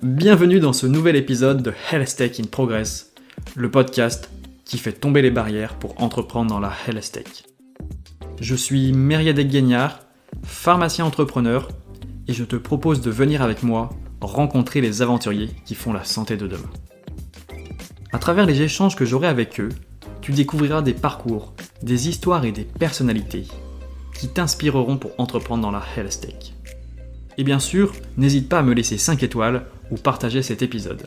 Bienvenue dans ce nouvel épisode de Health Tech in Progress, le podcast qui fait tomber les barrières pour entreprendre dans la Health Tech. Je suis Mériadec Guignard, pharmacien entrepreneur, et je te propose de venir avec moi rencontrer les aventuriers qui font la santé de demain. À travers les échanges que j'aurai avec eux, tu découvriras des parcours, des histoires et des personnalités qui t'inspireront pour entreprendre dans la Health Tech. Et bien sûr, n'hésite pas à me laisser 5 étoiles ou partager cet épisode.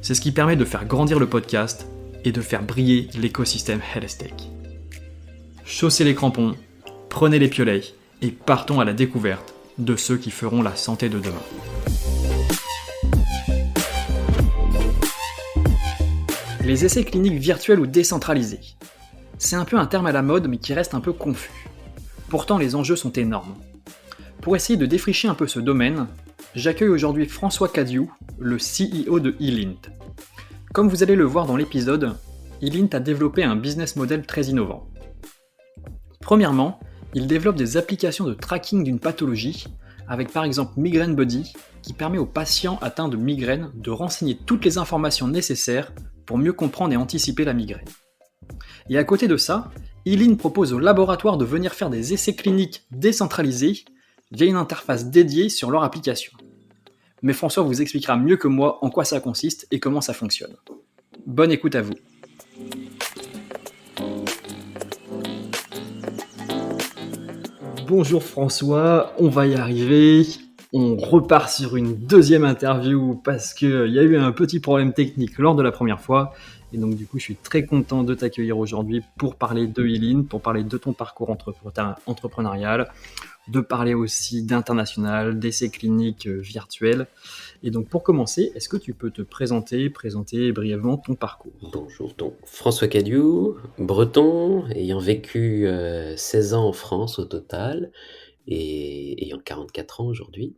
C'est ce qui permet de faire grandir le podcast et de faire briller l'écosystème Health Tech. Chaussez les crampons, prenez les piolets et partons à la découverte de ceux qui feront la santé de demain. Les essais cliniques virtuels ou décentralisés. C'est un peu un terme à la mode mais qui reste un peu confus. Pourtant les enjeux sont énormes. Pour essayer de défricher un peu ce domaine, j'accueille aujourd'hui François Cadieux, le CEO de Elint. Comme vous allez le voir dans l'épisode, Elint a développé un business model très innovant. Premièrement, il développe des applications de tracking d'une pathologie, avec par exemple Migraine Buddy, qui permet aux patients atteints de migraine de renseigner toutes les informations nécessaires pour mieux comprendre et anticiper la migraine. Et à côté de ça, Elint propose aux laboratoires de venir faire des essais cliniques décentralisés via une interface dédiée sur leur application. Mais François vous expliquera mieux que moi en quoi ça consiste et comment ça fonctionne. Bonne écoute à vous. Bonjour François, on va y arriver. On repart sur une deuxième interview parce qu'il y a eu un petit problème technique lors de la première fois. Et donc du coup, je suis très content de t'accueillir aujourd'hui pour parler de Elint, pour parler de ton parcours entrepreneurial, de parler aussi d'international, d'essais cliniques virtuels. Et donc pour commencer, est-ce que tu peux te présenter brièvement ton parcours ? Bonjour, donc François Cadieux, breton, ayant vécu 16 ans en France au total, et ayant 44 ans aujourd'hui.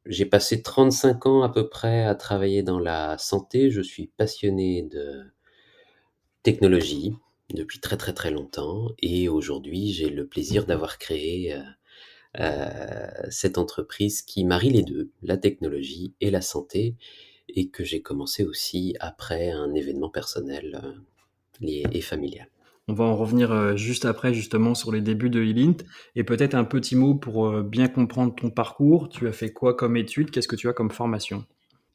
J'ai passé 35 ans à peu près à travailler dans la santé. Je suis passionné de technologie depuis très très très longtemps, et aujourd'hui j'ai le plaisir d'avoir créé cette entreprise qui marie les deux, la technologie et la santé, et que j'ai commencé aussi après un événement personnel lié et familial. On va en revenir juste après, justement, sur les débuts de Elint. Et peut-être un petit mot pour bien comprendre ton parcours. Tu as fait quoi comme études ? Qu'est-ce que tu as comme formation ?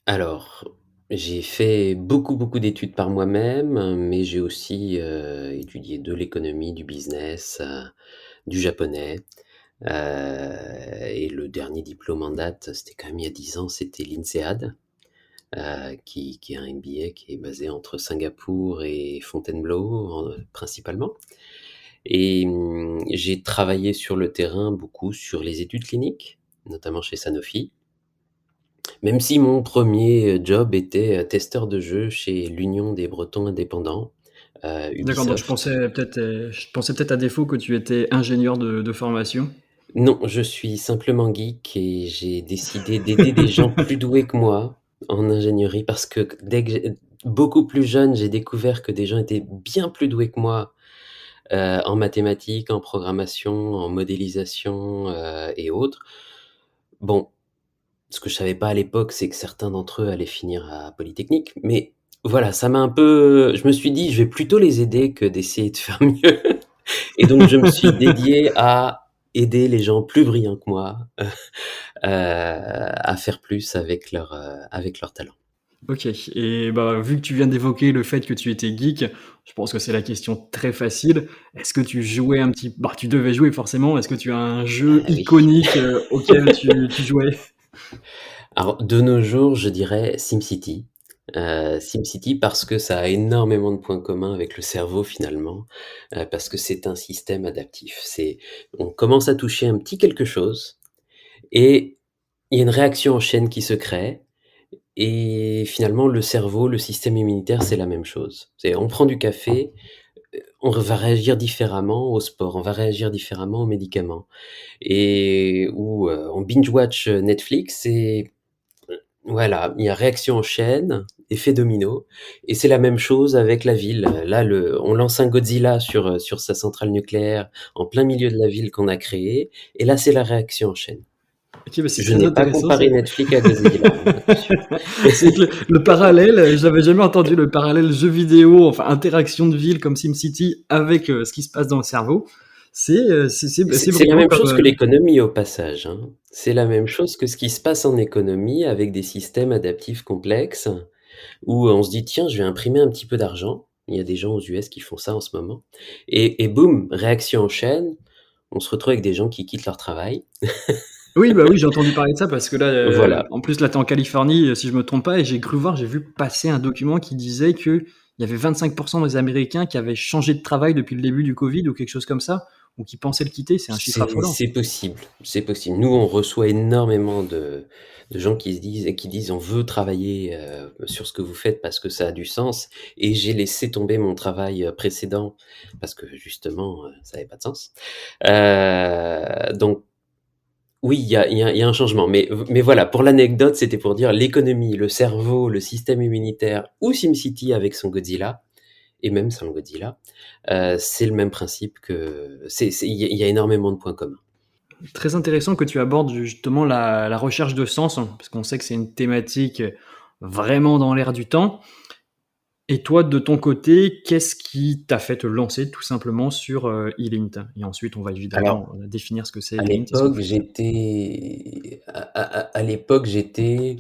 Alors, j'ai fait beaucoup d'études par moi-même, mais j'ai aussi étudié de l'économie, du business, du japonais. Et le dernier diplôme en date, c'était quand même il y a 10 ans, c'était l'INSEAD, qui est un MBA qui est basé entre Singapour et Fontainebleau principalement. Et j'ai travaillé sur le terrain beaucoup sur les études cliniques, notamment chez Sanofi. Même si mon premier job était testeur de jeux chez l'Union des Bretons indépendants, D'accord, donc je Ubisoft. pensais peut-être à défaut que tu étais ingénieur de formation. Non, je suis simplement geek et j'ai décidé d'aider des gens plus doués que moi en ingénierie, parce que beaucoup plus jeune, j'ai découvert que des gens étaient bien plus doués que moi en mathématiques, en programmation, en modélisation et autres. Bon, ce que je savais pas à l'époque, c'est que certains d'entre eux allaient finir à Polytechnique, mais voilà, ça m'a un peu... Je me suis dit, je vais plutôt les aider que d'essayer de faire mieux. Et donc, je me suis dédié à aider les gens plus brillants que moi à faire plus avec leur talent. Ok, et vu que tu viens d'évoquer le fait que tu étais geek, je pense que c'est la question très facile. Est-ce que tu jouais un petit... tu devais jouer forcément. Est-ce que tu as un jeu Ah oui. iconique auquel tu jouais ? Alors, de nos jours, je dirais SimCity. SimCity, parce que ça a énormément de points communs avec le cerveau finalement, parce que c'est un système adaptif. On commence à toucher un petit quelque chose, et il y a une réaction en chaîne qui se crée, et finalement le cerveau, le système immunitaire, c'est la même chose. On prend du café, on va réagir différemment au sport, on va réagir différemment aux médicaments, ou on binge watch Netflix, et Voilà, il y a réaction en chaîne, effet domino, et c'est la même chose avec la ville. Là, on lance un Godzilla sur sa centrale nucléaire en plein milieu de la ville qu'on a créée, et là, c'est la réaction en chaîne. Ok, bah c'est Je très n'ai pas intéressant. comparé Netflix à Godzilla, hein, attention. C'est que le parallèle, j'avais jamais entendu le parallèle jeu vidéo, enfin interaction de ville comme SimCity avec ce qui se passe dans le cerveau. C'est C'est la brillant même comme. chose que l'économie au passage, hein. C'est la même chose que ce qui se passe en économie avec des systèmes adaptifs complexes où on se dit: «Tiens, je vais imprimer un petit peu d'argent». Il y a des gens aux US qui font ça en ce moment et boum, réaction en chaîne, on se retrouve avec des gens qui quittent leur travail. Oui, bah oui, j'ai entendu parler de ça parce que là, Voilà. en plus là, t'es en Californie, si je me trompe pas, et j'ai cru voir, j'ai vu passer un document qui disait que il y avait 25% des Américains qui avaient changé de travail depuis le début du Covid ou quelque chose comme ça, ou qui pensaient le quitter. C'est un chiffre affolant. C'est possible, c'est possible. Nous, on reçoit énormément de gens qui se disent et qui disent: «On veut travailler, sur ce que vous faites parce que ça a du sens et j'ai laissé tomber mon travail, précédent parce que justement, ça avait pas de sens». Donc oui, il y a un changement, mais voilà, pour l'anecdote, c'était pour dire l'économie, le cerveau, le système immunitaire ou SimCity avec son Godzilla et même sans le Godzilla, c'est le même principe que il y a énormément de points communs. Très intéressant que tu abordes justement la recherche de sens, hein, parce qu'on sait que c'est une thématique vraiment dans l'air du temps. Et toi, de ton côté, qu'est-ce qui t'a fait te lancer tout simplement sur eLint? Et ensuite, on va Alors, évidemment définir ce que c'est à eLint et ce que vous l'époque, faites. j'étais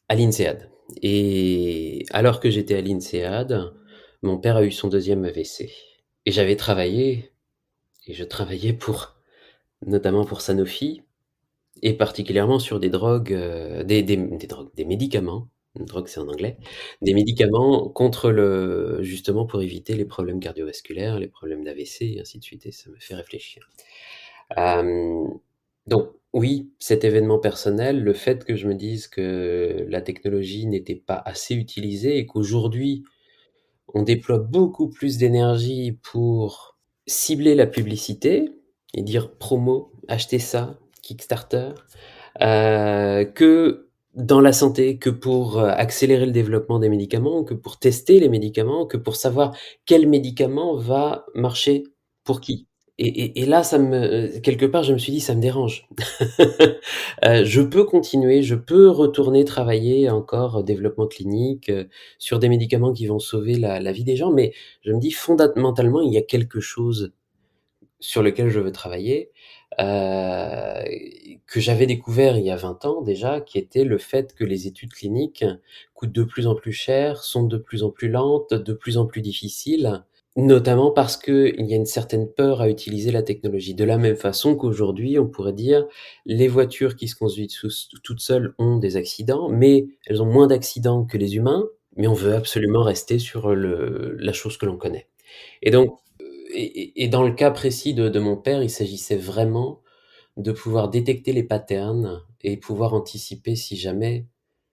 à l'INSEAD et alors que j'étais à l'INSEAD, mon père a eu son deuxième AVC et j'avais travaillé et je travaillais pour notamment pour Sanofi et particulièrement sur des drogues, des drogues, des médicaments, drogue c'est en anglais, des médicaments contre justement pour éviter les problèmes cardiovasculaires, les problèmes d'AVC et ainsi de suite et ça me fait réfléchir. Hem, donc oui, cet événement personnel, le fait que je me dise que la technologie n'était pas assez utilisée et qu'aujourd'hui, on déploie beaucoup plus d'énergie pour cibler la publicité et dire: «Promo, achetez ça, Kickstarter», que dans la santé, que pour, accélérer le développement des médicaments, que pour tester les médicaments, que pour savoir quel médicament va marcher pour qui. Et là, quelque part, je me suis dit: «Ça me dérange». Je peux continuer, je peux retourner travailler encore développement clinique, sur des médicaments qui vont sauver la vie des gens, mais je me dis fondamentalement, il y a quelque chose sur lequel je veux travailler, que j'avais découvert il y a 20 ans déjà, qui était le fait que les études cliniques coûtent de plus en plus cher, sont de plus en plus lentes, de plus en plus difficiles, notamment parce qu'il y a une certaine peur à utiliser la technologie. De la même façon qu'aujourd'hui, on pourrait dire: les voitures qui se conduisent toutes seules ont des accidents, mais elles ont moins d'accidents que les humains, mais on veut absolument rester sur la chose que l'on connaît. Et donc, et dans le cas précis de mon père, il s'agissait vraiment de pouvoir détecter les patterns et pouvoir anticiper si jamais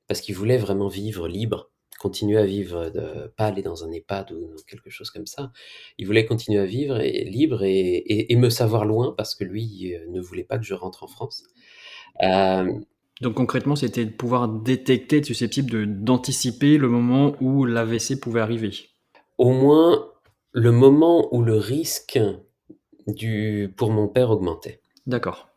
parce qu'il voulait vraiment vivre libre, continuer à vivre pas aller dans un EHPAD ou quelque chose comme ça. Il voulait continuer à vivre et libre et me savoir loin parce que lui, ne voulait pas que je rentre en France. Hem, Donc concrètement, c'était de pouvoir détecter, être susceptible d'anticiper le moment où l'AVC pouvait arriver. au moins, le moment où le risque pour mon père augmentait. D'accord.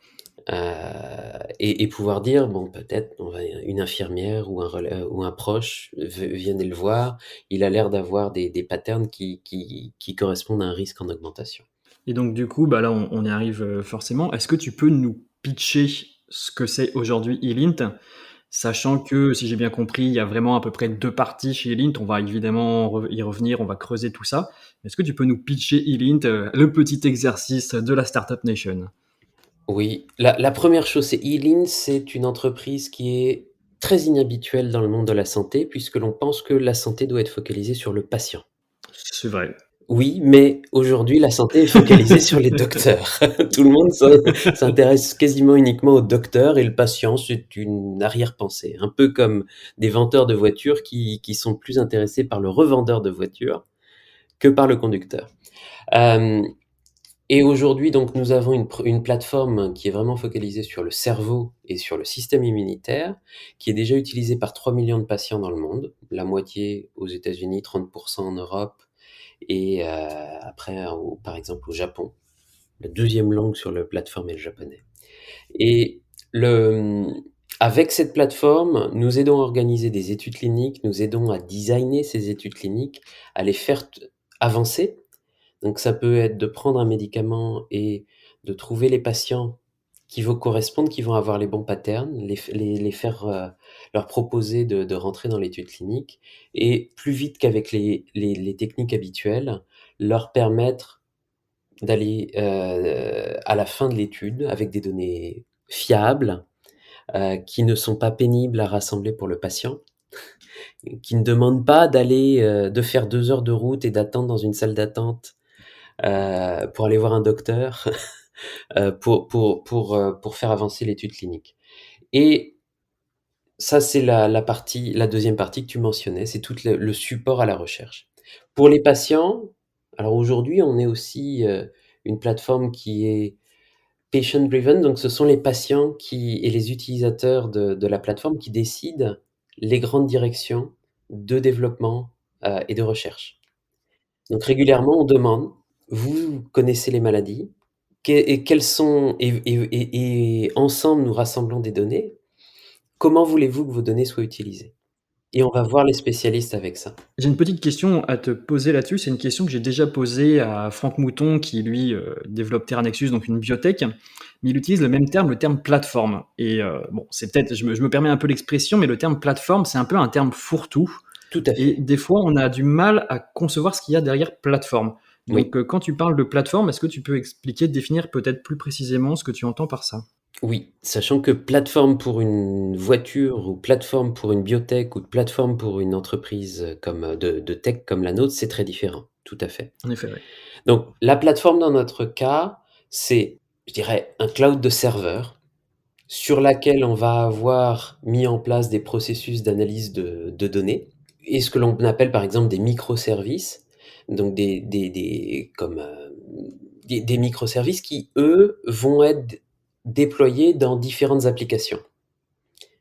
Et pouvoir dire: «Bon, peut-être on va une infirmière ou un proche viennent le voir, il a l'air d'avoir des patterns qui correspondent à un risque en augmentation». Et donc du coup, bah là, on y arrive forcément. Est-ce que tu peux nous pitcher ce que c'est aujourd'hui eLint? Sachant que, si j'ai bien compris, il y a vraiment à peu près 2 parties chez eLint. On va évidemment y revenir, on va creuser tout ça. Est-ce que tu peux nous pitcher eLint, le petit exercice de la Startup Nation? Oui, la 1re chose, c'est Healin, c'est une entreprise qui est très inhabituelle dans le monde de la santé, puisque l'on pense que la santé doit être focalisée sur le patient. C'est vrai. Oui, mais aujourd'hui, la santé est focalisée sur les docteurs. Tout le monde s'intéresse quasiment uniquement aux docteurs et le patient, c'est une arrière-pensée. Un peu comme des vendeurs de voitures qui sont plus intéressés par le revendeur de voitures que par le conducteur. Euh, Et aujourd'hui, donc, nous avons une plateforme qui est vraiment focalisée sur le cerveau et sur le système immunitaire, qui est déjà utilisée par 3 millions de patients dans le monde, la moitié aux États-Unis, 30% en Europe et après, par exemple, au Japon. La deuxième langue sur la plateforme est le japonais. Et le, avec cette plateforme, nous aidons à organiser des études cliniques, nous aidons à designer ces études cliniques, à les faire avancer. Donc ça peut être de prendre un médicament et de trouver les patients qui vont correspondre, qui vont avoir les bons patterns, les faire, leur proposer de rentrer dans l'étude clinique et plus vite qu'avec les techniques habituelles, leur permettre d'aller, à la fin de l'étude avec des données fiables, qui ne sont pas pénibles à rassembler pour le patient, qui ne demandent pas d'aller, de faire 2 heures de route et d'attendre dans une salle d'attente, pour aller voir un docteur, pour faire avancer l'étude clinique. Et ça, c'est la deuxième partie que tu mentionnais, c'est tout le support à la recherche. Pour les patients, alors aujourd'hui, on est aussi, une plateforme qui est patient driven, donc ce sont les patients qui et les utilisateurs de la plateforme qui décident les grandes directions de développement, et de recherche. Donc régulièrement, on demande: «Vous connaissez les maladies, et quelles sont et ensemble nous rassemblons des données. Comment voulez-vous que vos données soient utilisées?» Et on va voir les spécialistes avec ça. J'ai une petite question à te poser là-dessus. C'est une question que j'ai déjà posée à Franck Mouton qui, lui, développe Terranexus, donc une biotech, mais il utilise le même terme, le terme plateforme. Et bon, c'est peut-être, je me permets un peu l'expression, mais le terme plateforme, c'est un peu un terme fourre-tout. Tout à Et fait. des fois, on a du mal à concevoir ce qu'il y a derrière plateforme. Oui. Donc, quand tu parles de plateforme, est-ce que tu peux expliquer, définir peut-être plus précisément ce que tu entends par ça? Oui, sachant que plateforme pour une voiture ou plateforme pour une biotech ou plateforme pour une entreprise, comme, de tech comme la nôtre, c'est très différent. Tout à fait. En effet, oui. Donc la plateforme dans notre cas, c'est, je dirais, un cloud de serveurs sur laquelle on va avoir mis en place des processus d'analyse de données et ce que l'on appelle par exemple des microservices, donc des microservices qui, eux, vont être déployés dans différentes applications.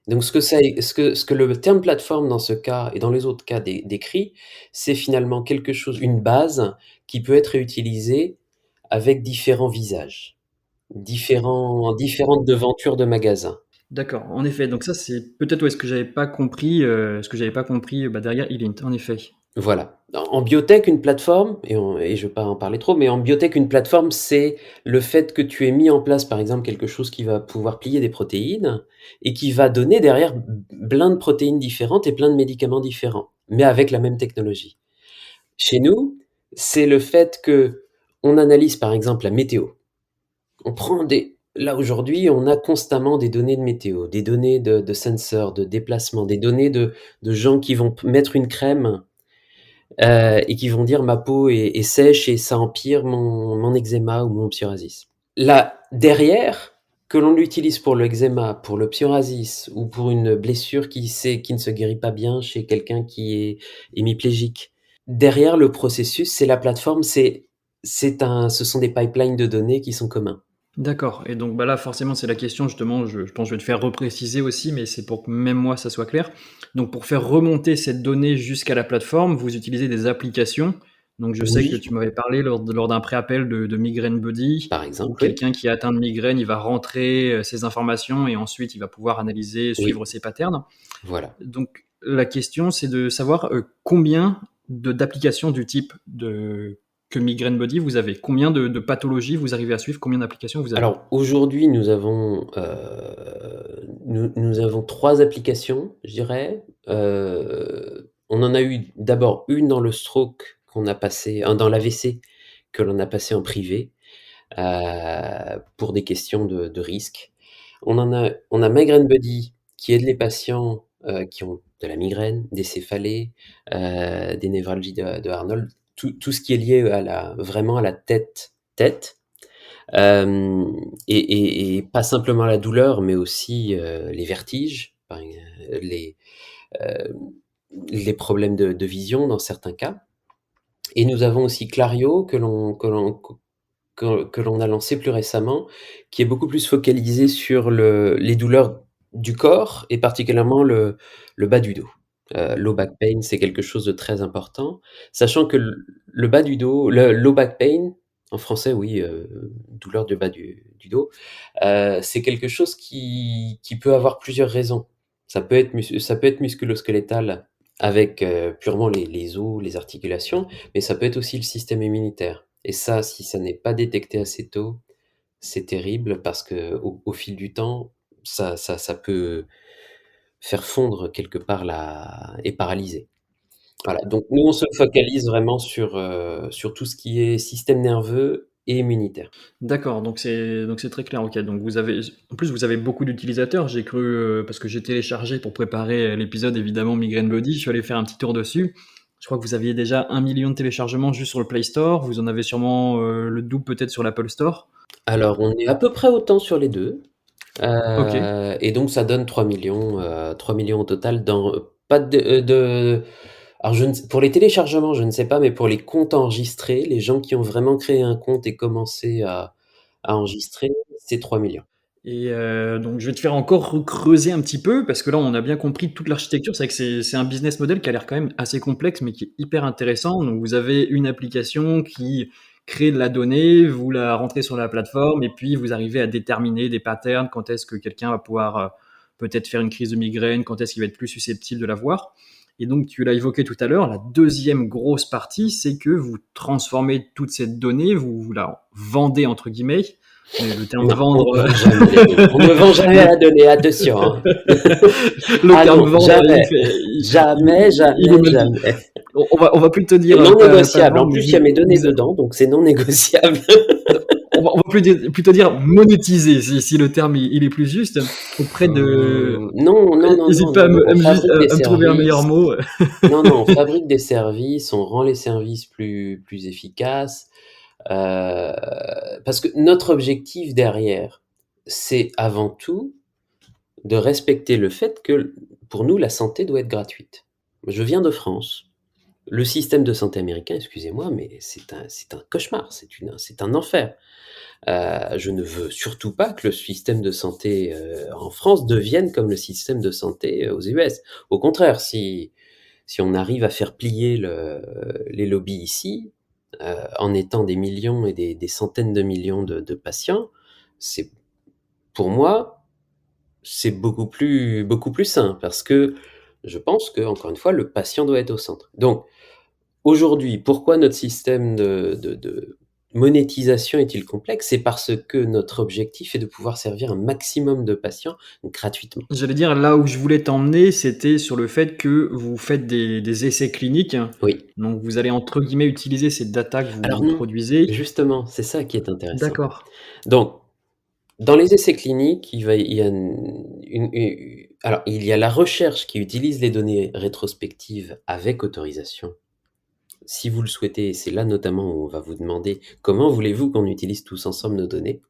Donc ce que le terme plateforme dans ce cas et dans les autres cas décrit, c'est finalement quelque chose, une base qui peut être réutilisée avec différents visages, différentes devantures de magasins. D'accord, en effet. Donc ça, c'est peut-être, ouais, ce que j'avais pas compris, bah, derrière Elint, en effet. Voilà. En biotech, une plateforme, et je ne vais pas en parler trop, mais en biotech, une plateforme, c'est le fait que tu aies mis en place, par exemple, quelque chose qui va pouvoir plier des protéines et qui va donner derrière plein de protéines différentes et plein de médicaments différents, mais avec la même technologie. Chez nous, c'est le fait que on analyse, par exemple, la météo. On prend là, aujourd'hui, on a constamment des données de météo, des données de sensors, de déplacement, des données de gens qui vont mettre une crème et qui vont dire: «Ma peau est sèche et ça empire mon eczéma ou mon psoriasis». Là, derrière, que l'on l'utilise pour le eczéma, pour le psoriasis ou pour une blessure qui ne se guérit pas bien chez quelqu'un qui est hémiplégique. Derrière le processus, c'est la plateforme, ce sont des pipelines de données qui sont communs. D'accord. Et donc, bah, là, forcément, c'est la question, justement, je pense que je vais te faire repréciser aussi, mais c'est pour que même moi, ça soit clair. Donc, pour faire remonter cette donnée jusqu'à la plateforme, vous utilisez des applications. Donc, je sais que Oui, tu m'avais parlé lors d'un préappel de Migraine Buddy, par où exemple, oui. quelqu'un qui est atteint de migraine, il va rentrer ses informations et ensuite, il va pouvoir analyser, Oui, suivre ses patterns. voilà. Donc, la question, c'est de savoir combien d'applications du type que Migraine Buddy vous avez. Combien de pathologies vous arrivez à suivre, combien d'applications vous avez. Alors aujourd'hui, nous avons 3 applications, je dirais. On en a eu d'abord une dans le stroke qu'on a passé dans l'AVC que l'on a passé en privé, pour des questions de risque. On a Migraine Buddy qui aide les patients, qui ont de la migraine, des céphalées, des névralgies de Arnold, tout ce qui est lié vraiment à la tête. Hem et pas simplement la douleur, mais aussi, les vertiges, les, heu, les problèmes de vision dans certains cas. Et nous avons aussi Clario que l'on a lancé plus récemment, qui est beaucoup plus focalisé sur les douleurs du corps et particulièrement le bas du dos. Low back pain, c'est quelque chose de très important, sachant que le bas du dos, le low back pain, en français, oui, douleur du bas du dos, c'est quelque chose qui peut avoir plusieurs raisons. Ça peut être musculo-squelettal avec purement les os, les articulations, mais ça peut être aussi le système immunitaire. Et ça, si ça n'est pas détecté assez tôt, c'est terrible parce que au fil du temps, ça peut faire fondre quelque part et paralyser. Voilà, donc nous, on se focalise vraiment sur tout ce qui est système nerveux et immunitaire. D'accord, donc c'est très clair, OK. Donc vous avez en plus, vous avez beaucoup d'utilisateurs. J'ai cru, parce que j'ai téléchargé pour préparer, l'épisode évidemment Migraine Body, je suis allé faire un petit tour dessus. Je crois que vous aviez déjà 1 million de téléchargements juste sur le Play Store. Vous en avez sûrement, le double peut-être sur l'Apple Store? Alors, on est à peu près autant sur les 2, OK. et donc ça donne 3 millions au total dans pas de alors je ne sais pour les téléchargements, je ne sais pas, mais pour les comptes enregistrés, les gens qui ont vraiment créé un compte et commencé à enregistrer, c'est 3 millions. Et donc je vais te faire encore creuser un petit peu parce que là, on a bien compris toute l'architecture. C'est vrai que c'est un business model qui a l'air quand même assez complexe, mais qui est hyper intéressant. Donc vous avez une application qui crée de la donnée, vous la rentrez sur la plateforme et puis vous arrivez à déterminer des patterns, quand est-ce que quelqu'un va pouvoir, peut-être faire une crise de migraine, quand est-ce qu'il va être plus susceptible de l'avoir. Et donc tu l'as évoqué tout à l'heure, la deuxième grosse partie, c'est que vous transformez toute cette donnée, vous la «vendez» entre guillemets, mais le terme Non, on vendre, ne vend jamais les données. On ne vend jamais la donnée, attention, hein. le Ah terme non, vendre, jamais. Jamais, il est jamais, mal dit. jamais. On va plus te C'est dire non pas négociable. En vendre, mais plus, il y a mes données vous, dedans, donc c'est non négociable. on va plutôt dire monétiser, si le terme il est plus juste auprès de. Non, non, non, N'hésite non, pas à non, me, non. On fabrique des à me trouver un meilleur services. mot. Non, non, on fabrique des services, on rend les services plus efficaces. Parce que notre objectif derrière, c'est avant tout de respecter le fait que pour nous, la santé doit être gratuite. Je viens de France. Le système de santé américain, excusez-moi, mais c'est un cauchemar, c'est un enfer. Je ne veux surtout pas que le système de santé en France devienne comme le système de santé aux US. Au contraire, si on arrive à faire plier les lobbies ici, en étant des millions et des centaines de millions de patients, c'est pour moi, c'est beaucoup plus sain parce que je pense que encore une fois, le patient doit être au centre. Donc aujourd'hui, pourquoi notre système de monétisation est-il complexe? C'est parce que notre objectif est de pouvoir servir un maximum de patients gratuitement. J'allais dire, là où je voulais t'emmener, c'était sur le fait que vous faites des essais cliniques. Oui. Donc vous allez entre guillemets utiliser ces data que Alors vous non, produisez. justement, c'est ça qui est intéressant. D'accord. Donc, dans les essais cliniques, il y a alors il y a la recherche qui utilise les données rétrospectives avec autorisation. Si vous le souhaitez, c'est là notamment où on va vous demander comment voulez-vous qu'on utilise tous ensemble nos données.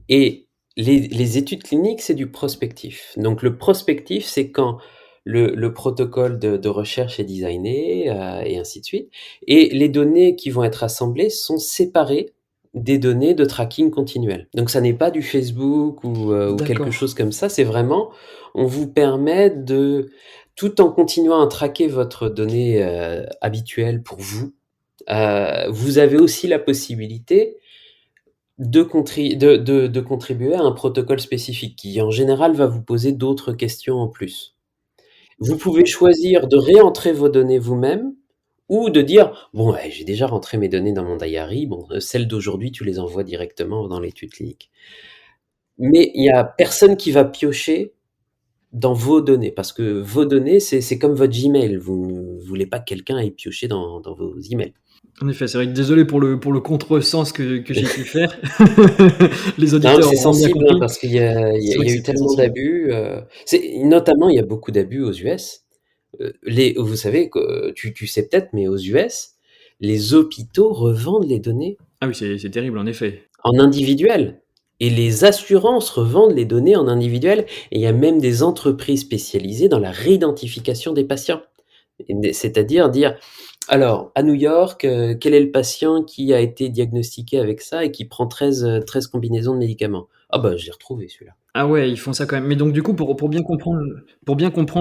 Et les études cliniques, c'est du prospectif. Donc le prospectif, c'est quand le protocole de recherche est designé, et ainsi de suite. Et les données qui vont être assemblées sont séparées des données de tracking continuel. Donc ça n'est pas du Facebook ou quelque D'accord. chose comme ça, c'est vraiment, on vous permet de, tout en continuant à traquer votre donnée habituelle pour vous, vous avez aussi la possibilité de contribuer à un protocole spécifique qui, en général, va vous poser d'autres questions en plus. Vous pouvez choisir de réentrer vos données vous-même ou de dire: «Bon, ouais, j'ai déjà rentré mes données dans mon diary, bon, celles d'aujourd'hui, tu les envoies directement dans l'étude clinique». Mais il y a personne qui va piocher dans vos données parce que vos données, c'est comme votre Gmail. Vous ne voulez pas que quelqu'un aille piocher dans vos emails. En effet, c'est vrai que désolé pour le contresens que j'ai pu faire. Les Non, auditeurs c'est auront bien sensible, hein, compris. parce qu'il C'est vrai y que a c'est eu très tellement sensible. d'abus, notamment, il y a beaucoup d'abus aux US. Vous savez que tu sais peut-être, mais aux US, les hôpitaux revendent les données Ah oui, c'est terrible en effet. en individuel et les assurances revendent les données en individuel et il y a même des entreprises spécialisées dans la réidentification des patients. C'est-à-dire dire: Alors, à New York, quel est le patient qui a été diagnostiqué avec ça et qui prend 13 combinaisons de médicaments? Ah bah, je l'ai retrouvé celui-là. Ah ouais, ils font ça quand même. Mais donc du coup, pour bien comprendre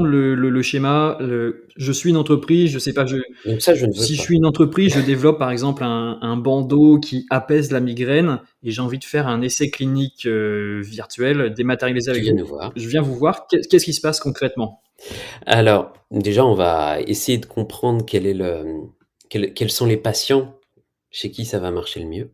le schéma, je suis une entreprise, je sais pas, Donc ça, je ne veux si je pas. suis une entreprise, je développe par exemple un bandeau qui apaise la migraine et j'ai envie de faire un essai clinique virtuel dématérialisé Tu avec viens vous. nous voir. Je viens vous voir. Qu'est-ce qui se passe concrètement? Alors, déjà, on va essayer de comprendre quels sont les patients chez qui ça va marcher le mieux.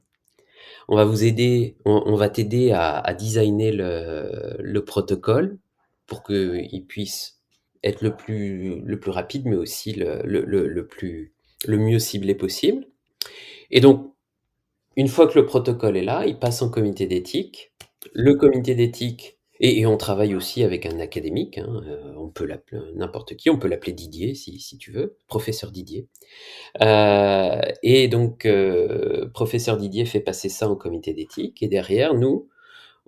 On va t'aider à designer le protocole pour qu'il puisse être le plus rapide, mais aussi le mieux ciblé possible. Et donc, une fois que le protocole est là, il passe en comité d'éthique. Le comité d'éthique, et on travaille aussi avec un académique, hein, on peut l'appeler n'importe qui, on peut l'appeler Didier si tu veux, professeur Didier. Et donc, professeur Didier fait passer ça en comité d'éthique, et derrière, nous,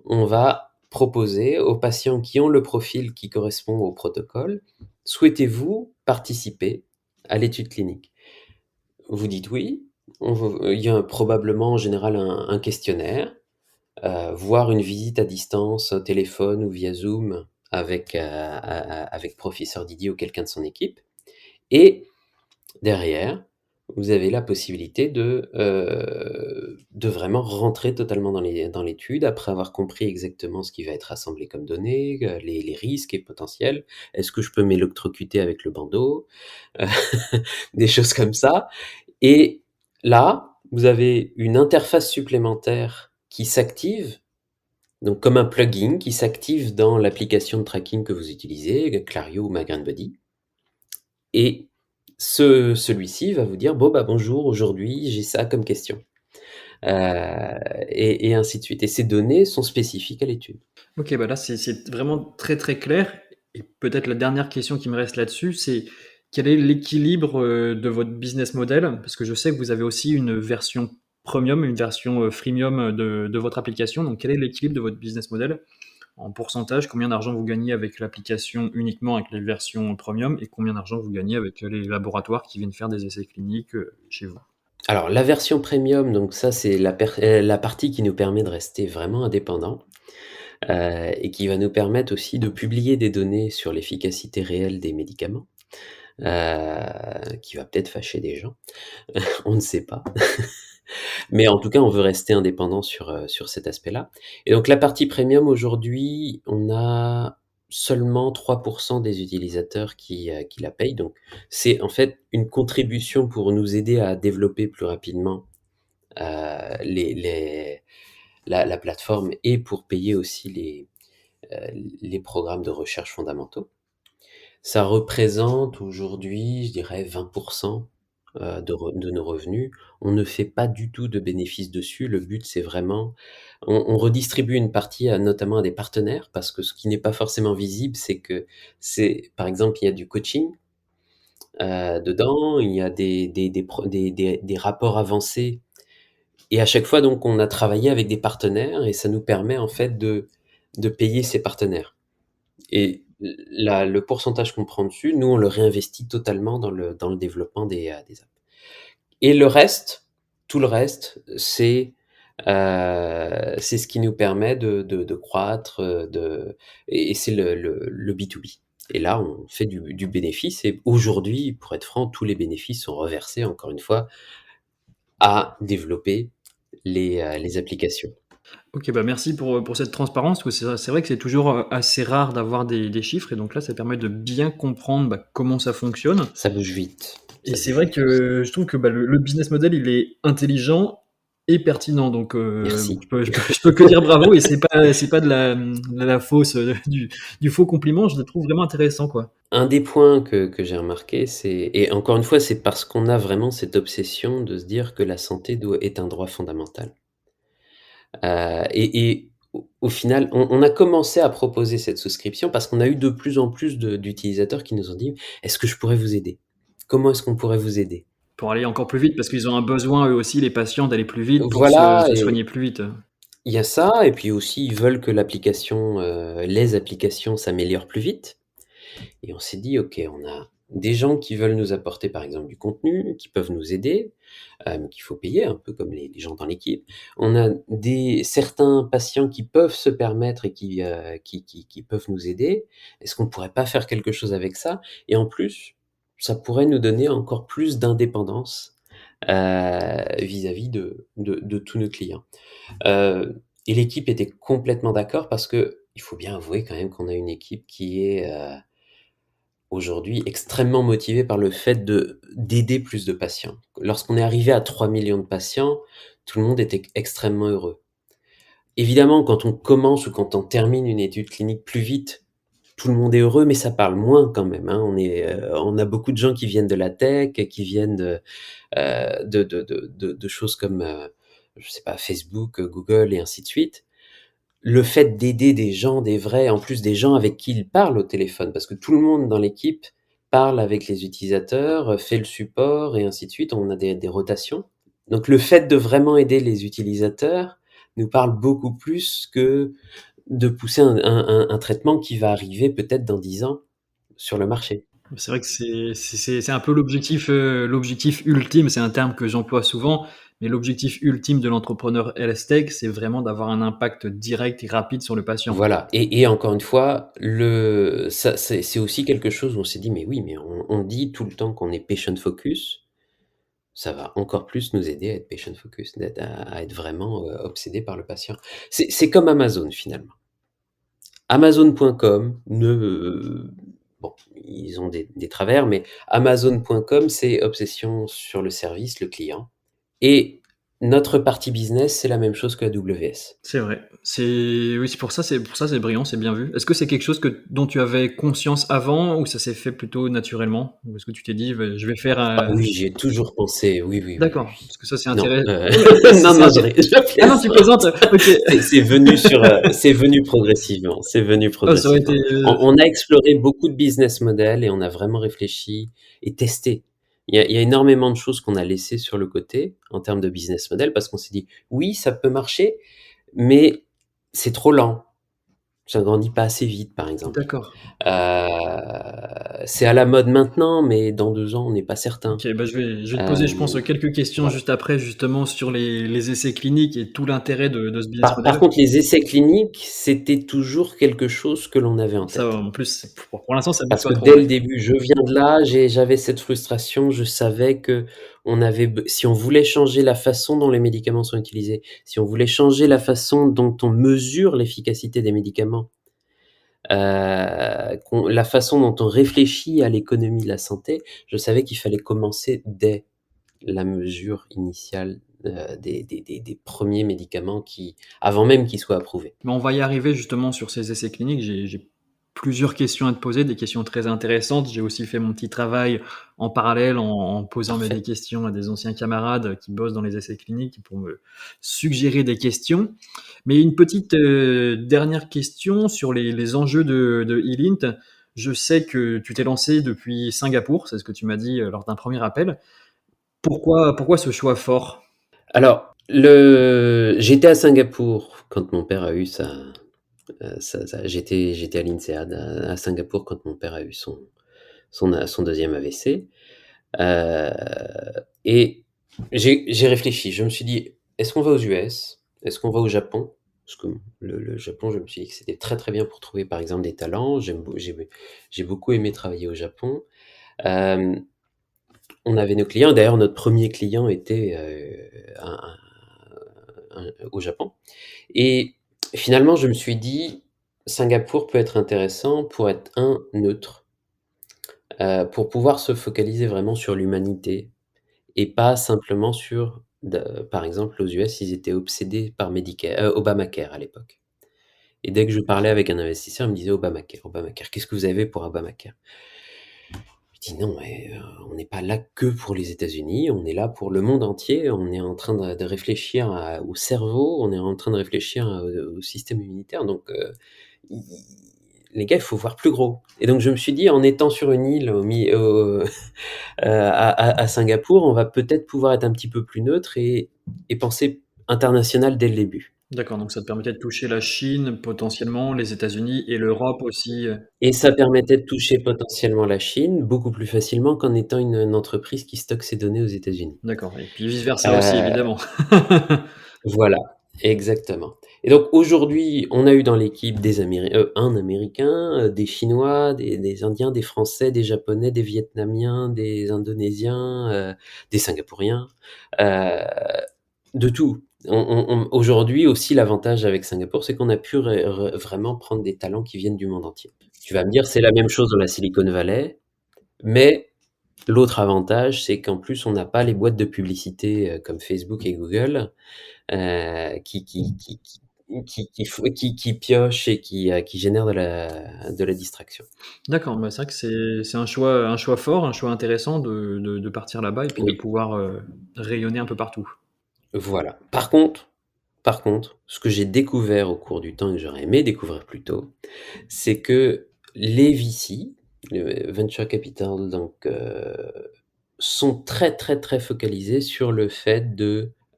on va proposer aux patients qui ont le profil qui correspond au protocole, souhaitez-vous participer à l'étude clinique? Vous dites oui, il y a probablement en général un questionnaire, voire une visite à distance, au téléphone ou via Zoom avec professeur Didier ou quelqu'un de son équipe. Et derrière, vous avez la possibilité de vraiment rentrer totalement dans l'étude, après avoir compris exactement ce qui va être assemblé comme données, les risques et potentiels. Est-ce que je peux m'électrocuter avec le bandeau? Heu, des choses comme ça. Et là, vous avez une interface supplémentaire qui s'active, donc comme un plugin qui s'active dans l'application de tracking que vous utilisez, Clario ou MyGrandBody. Et celui-ci va vous dire: «Bon, bah, bonjour, aujourd'hui, j'ai ça comme question», et ainsi de suite. Et ces données sont spécifiques à l'étude. Ok, bah là c'est vraiment très très clair. Et peut-être la dernière question qui me reste là-dessus, c'est quel est l'équilibre de votre business model? Parce que je sais que vous avez aussi une version premium, une version freemium de votre application. Donc quel est l'équilibre de votre business model en pourcentage? Combien d'argent vous gagnez avec l'application uniquement avec les versions premium et combien d'argent vous gagnez avec les laboratoires qui viennent faire des essais cliniques chez vous? Alors la version premium, donc ça, c'est la partie qui nous permet de rester vraiment indépendants, et qui va nous permettre aussi de publier des données sur l'efficacité réelle des médicaments, qui va peut-être fâcher des gens, on ne sait pas. Mais en tout cas, on veut rester indépendant sur cet aspect-là. Et donc la partie premium aujourd'hui, on a seulement 3 des utilisateurs qui la payent. Donc c'est en fait une contribution pour nous aider à développer plus rapidement, les la plateforme, et pour payer aussi les programmes de recherche fondamentaux. Ça représente aujourd'hui, je dirais 20 de nos revenus. On ne fait pas du tout de bénéfices dessus. Le but, c'est vraiment on redistribue une partie notamment à des partenaires, parce que ce qui n'est pas forcément visible, c'est que par exemple, il y a du coaching, dedans, il y a des rapports avancés, et à chaque fois donc on a travaillé avec des partenaires, et ça nous permet en fait de payer ces partenaires. Et le pourcentage qu'on prend dessus, nous, on le réinvestit totalement dans le développement des apps. Et le reste, tout le reste, c'est ce qui nous permet de croître, et c'est le B2B. Et là, on fait du bénéfice, et aujourd'hui, pour être franc, tous les bénéfices sont reversés, encore une fois, à développer les applications. Ok, bah merci pour cette transparence, parce que c'est vrai que c'est toujours assez rare d'avoir des chiffres, et donc là, ça permet de bien comprendre bah, comment ça fonctionne. Ça bouge vite, Et ça c'est bouge vrai vite aussi. que je trouve que bah, le business model, il est intelligent et pertinent. Donc, Merci. je peux que dire bravo, et c'est pas de la fausse, du faux compliment. Je le trouve vraiment intéressant, quoi. Un des points que j'ai remarqué, et encore une fois, c'est parce qu'on a vraiment cette obsession de se dire que la santé est un droit fondamental. Et au final, on a commencé à proposer cette souscription parce qu'on a eu de plus en plus d'utilisateurs qui nous ont dit: «Est-ce que je pourrais vous aider? Comment est-ce qu'on pourrait vous aider?» Pour aller encore plus vite, parce qu'ils ont un besoin, eux aussi, les patients, d'aller plus vite pour Voilà. se Et soigner plus vite. il y a ça, et puis aussi, ils veulent que les applications s'améliorent plus vite. Et on s'est dit: «OK, des gens qui veulent nous apporter, par exemple, du contenu, qui peuvent nous aider, qu'il faut payer, un peu comme les gens dans l'équipe. On a certains patients qui peuvent se permettre et qui peuvent nous aider. Est-ce qu'on pourrait pas faire quelque chose avec ça? Et en plus, ça pourrait nous donner encore plus d'indépendance, vis-à-vis de tous nos clients. Et l'équipe était complètement d'accord parce que il faut bien avouer quand même qu'on a une équipe qui est, aujourd'hui extrêmement motivée par le fait d'aider plus de patients. Lorsqu'on est arrivé à 3 millions de patients, tout le monde était extrêmement heureux. Évidemment, quand on commence ou quand on termine une étude clinique plus vite, tout le monde est heureux, mais ça parle moins quand même, hein. On a beaucoup de gens qui viennent de la tech, qui viennent de choses comme, je sais pas, Facebook, Google et ainsi de suite. Le fait d'aider des gens, des vrais, en plus des gens avec qui ils parlent au téléphone, parce que tout le monde dans l'équipe parle avec les utilisateurs, fait le support et ainsi de suite. On a des rotations. Donc le fait de vraiment aider les utilisateurs nous parle beaucoup plus que de pousser un traitement qui va arriver peut-être dans 10 ans sur le marché. C'est vrai que c'est un peu l'objectif ultime, c'est un terme que j'emploie souvent, mais l'objectif ultime de l'entrepreneur health tech, c'est vraiment d'avoir un impact direct et rapide sur le patient. Voilà, et encore une fois, ça, c'est aussi quelque chose où on s'est dit, mais oui, mais on dit tout le temps qu'on est patient focus, ça va encore plus nous aider à être patient focus, à être vraiment obsédé par le patient. C'est comme Amazon finalement. Amazon.com bon, ils ont des travers, mais Amazon.com, c'est obsession sur le service, le client. Et notre partie business, c'est la même chose que AWS. C'est vrai. Oui, c'est pour ça, c'est brillant, c'est bien vu. Est-ce que c'est quelque chose dont tu avais conscience avant ou ça s'est fait plutôt naturellement? Ou est-ce que tu t'es dit, je vais faire Ah un... oui, j'y ai toujours pensé, oui, oui, oui, oui, D'accord, oui. parce que ça, c'est Non, intéressant. C'est non, c'est non, intér- je Ah non, tu plaisante. plaisantes? Ok. C'est venu progressivement, c'est venu Ah, ça aurait été... progressivement. On a exploré beaucoup de business models et on a vraiment réfléchi et testé. Il y a énormément de choses qu'on a laissées sur le côté en termes de business model parce qu'on s'est dit: «Oui, ça peut marcher, mais c'est trop lent, ça grandit pas assez vite», par exemple. D'accord. C'est à la mode maintenant, mais dans 2 ans, on n'est pas certain. Ok, bah je vais te poser, je Hem, pense, quelques questions voilà. juste après, justement, sur les essais cliniques et tout l'intérêt de ce business Par model. contre, les essais cliniques, c'était toujours quelque chose que l'on avait en Ça, tête. en plus, pour l'instant, ça bouge Parce pas que trop, dès ouais. le début, je viens de là, j'avais cette frustration, je savais que si on voulait changer la façon dont les médicaments sont utilisés, si on voulait changer la façon dont on mesure l'efficacité des médicaments, la façon dont on réfléchit à l'économie de la santé, je savais qu'il fallait commencer dès la mesure initiale, des 1ers médicaments avant même qu'ils soient approuvés. Mais on va y arriver justement sur ces essais cliniques. J'ai plusieurs questions à te poser, des questions très intéressantes. J'ai aussi fait mon petit travail en parallèle en posant des Parfait. questions à des anciens camarades qui bossent dans les essais cliniques pour me suggérer des questions. Mais une petite dernière question sur les enjeux de eLint. Je sais que tu t'es lancé depuis Singapour, c'est ce que tu m'as dit lors d'un premier appel. Pourquoi ce choix fort? Alors, j'étais à Singapour quand mon père a eu j'étais à l'INSEAD à Singapour quand mon père a eu son 2e AVC. Euh, et j'ai réfléchi. Je me suis dit, est-ce qu'on va aux US? Est-ce qu'on va au Japon? Parce que le Japon, je me suis dit que c'était très très bien pour trouver par exemple des talents. J'ai beaucoup aimé travailler au Japon. Euh, on avait nos clients. D'ailleurs, notre premier client était au Japon. Et finalement, je me suis dit, Singapour peut être intéressant pour être neutre, pour pouvoir se focaliser vraiment sur l'humanité et pas simplement par exemple, aux US, ils étaient obsédés par Obamacare à l'époque. Et dès que je parlais avec un investisseur, il me disait Obamacare, Obamacare. Qu'est-ce que vous avez pour Obamacare? Je dis non, mais on n'est pas là que pour les États-Unis, on est là pour le monde entier. On est en train de réfléchir au cerveau, on est en train de réfléchir au système immunitaire. Donc, il- les gars, il faut voir plus gros. Et donc, je me suis dit, en étant sur une île à Singapour, on va peut-être pouvoir être un petit peu plus neutre et penser international dès le début. D'accord, donc ça te permettait de toucher la Chine, potentiellement, les États-Unis et l'Europe aussi, Et ça permettait de toucher potentiellement la Chine beaucoup plus facilement qu'en étant une entreprise qui stocke ses données aux États-Unis. D'accord et puis vice versa aussi Heu, évidemment. voilà, exactement. Et donc aujourd'hui, on a eu dans l'équipe un Américain, des Chinois, des Indiens, des Français, des Japonais, des Vietnamiens, des Indonésiens, des Singapouriens, heu, de tout. Aujourd'hui aussi, l'avantage avec Singapour, c'est qu'on a pu vraiment prendre des talents qui viennent du monde entier. Tu vas me dire, c'est la même chose dans la Silicon Valley, mais l'autre avantage, c'est qu'en plus, on n'a pas les boîtes de publicité comme Facebook et Google qui piochent et qui génèrent de la distraction. D'accord, bah, c'est vrai que c'est un choix fort, un choix intéressant de partir là-bas et puis de Oui, pouvoir, rayonner un peu partout. voilà. Par contre, ce que j'ai découvert au cours du temps et que j'aurais aimé découvrir plus tôt, c'est que les VC, le venture capital, donc, sont très, très, très focalisés sur le fait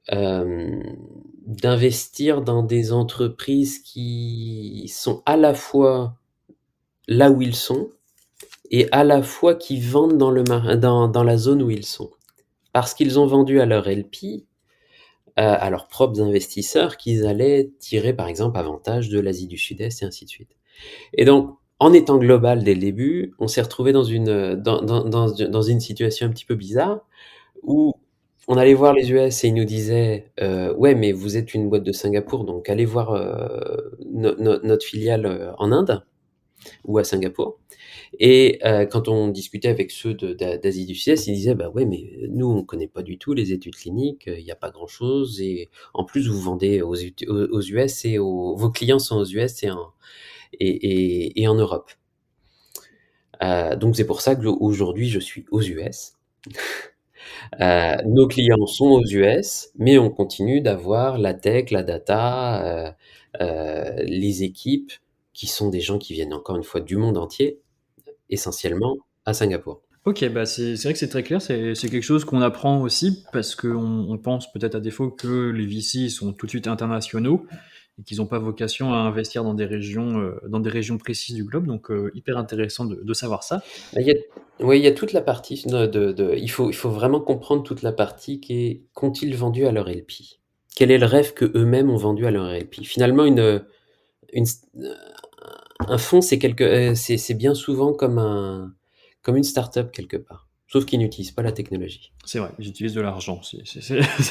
hem, d'investir dans des entreprises qui sont à la fois là où ils sont et à la fois qui vendent dans la zone où ils sont. Parce qu'ils ont vendu à leur LP, à leurs propres investisseurs, qu'ils allaient tirer, par exemple, avantage de l'Asie du Sud-Est et ainsi de suite. Et donc, en étant global dès le début, on s'est retrouvé dans une situation un petit peu bizarre où on allait voir les US et ils nous disaient ouais, mais vous êtes une boîte de Singapour, donc allez voir notre filiale en Inde ou à Singapour. Et quand on discutait avec ceux d'Asie du Sud-Est, ils disaient bah ouais, mais nous on connaît pas du tout les études cliniques, il n'y a pas grand-chose, et en plus vous vendez aux US et vos clients sont aux US et en Europe. Donc c'est pour ça qu'aujourd'hui je suis aux US. Nos clients sont aux US, mais on continue d'avoir la tech, la data, les équipes qui sont des gens qui viennent encore une fois du monde entier, essentiellement à Singapour. OK, bah, c'est vrai que c'est très clair, c'est quelque chose qu'on apprend aussi parce qu'on pense peut-être à défaut que les VC sont tout de suite internationaux et qu'ils ont pas vocation à investir dans des régions précises du globe donc hyper intéressant de savoir ça. Bah, il y a toute la partie il faut vraiment comprendre toute la partie qui est: qu'ont-ils vendu à leur LP? Quel est le rêve qu'eux-mêmes ont vendu à leur LP? Finalement, une un fonds, c'est bien souvent comme une start-up quelque part, sauf qu'ils n'utilisent pas la technologie. C'est vrai, ils utilisent de l'argent, c'est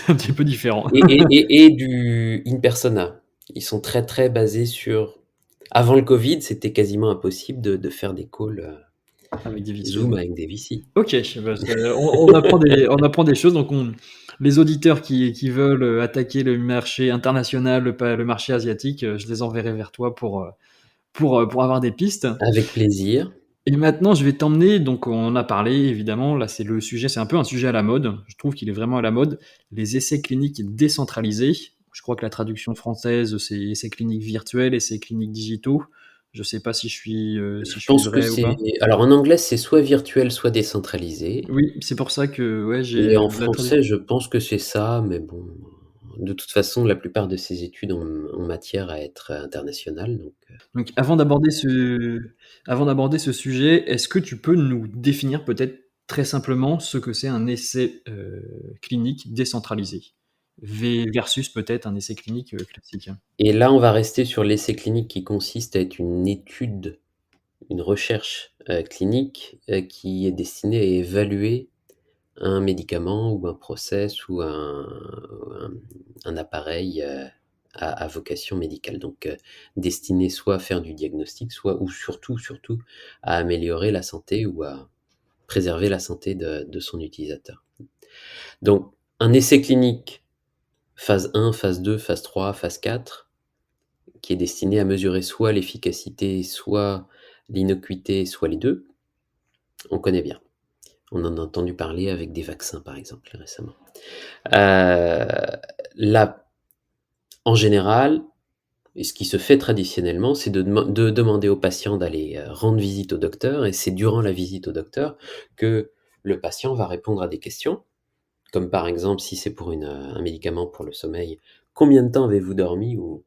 un petit peu différent. Et du in persona. Ils sont très, très basés sur avant le Covid, c'était quasiment impossible de faire des calls, Avec des VC, Zoom ouais. avec des VC. OK, bah, on apprend des choses donc les auditeurs qui veulent, attaquer le marché international, le marché asiatique, je les enverrai vers toi pour avoir des pistes. Avec plaisir. Et maintenant, je vais t'emmener, donc on en a parlé évidemment, là c'est un peu un sujet à la mode, je trouve qu'il est vraiment à la mode, les essais cliniques décentralisés. Je crois que la traduction française, c'est essais cliniques virtuels, essais cliniques digitaux. Je sais pas Je si je suis pense que vrai ou c'est pas. alors en anglais, c'est soit virtuel, soit décentralisé, Oui, c'est pour ça que ouais, et j'ai en la traduction. français, je pense que c'est ça, mais bon, de toute façon, la plupart de ces études ont matière à être internationales, donc Donc avant d'aborder ce sujet, est-ce que tu peux nous définir peut-être très simplement ce que c'est un essai, clinique décentralisé? Versus peut-être un essai clinique, classique? et là, on va rester sur l'essai clinique qui consiste à être une étude, une recherche, clinique, qui est destinée à évaluer un médicament ou un process ou un appareil, à vocation médicale, donc destiné soit à faire du diagnostic, soit ou surtout à améliorer la santé ou à préserver la santé de son utilisateur. Donc un essai clinique phase 1, phase 2, phase 3, phase 4, qui est destiné à mesurer soit l'efficacité, soit l'innocuité, soit les 2, on connaît bien. On en a entendu parler avec des vaccins, par exemple, récemment. Là, en général, et ce qui se fait traditionnellement, c'est de demander au patient d'aller rendre visite au docteur, et c'est durant la visite au docteur que le patient va répondre à des questions, comme par exemple si c'est pour un médicament pour le sommeil, combien de temps avez-vous dormi ou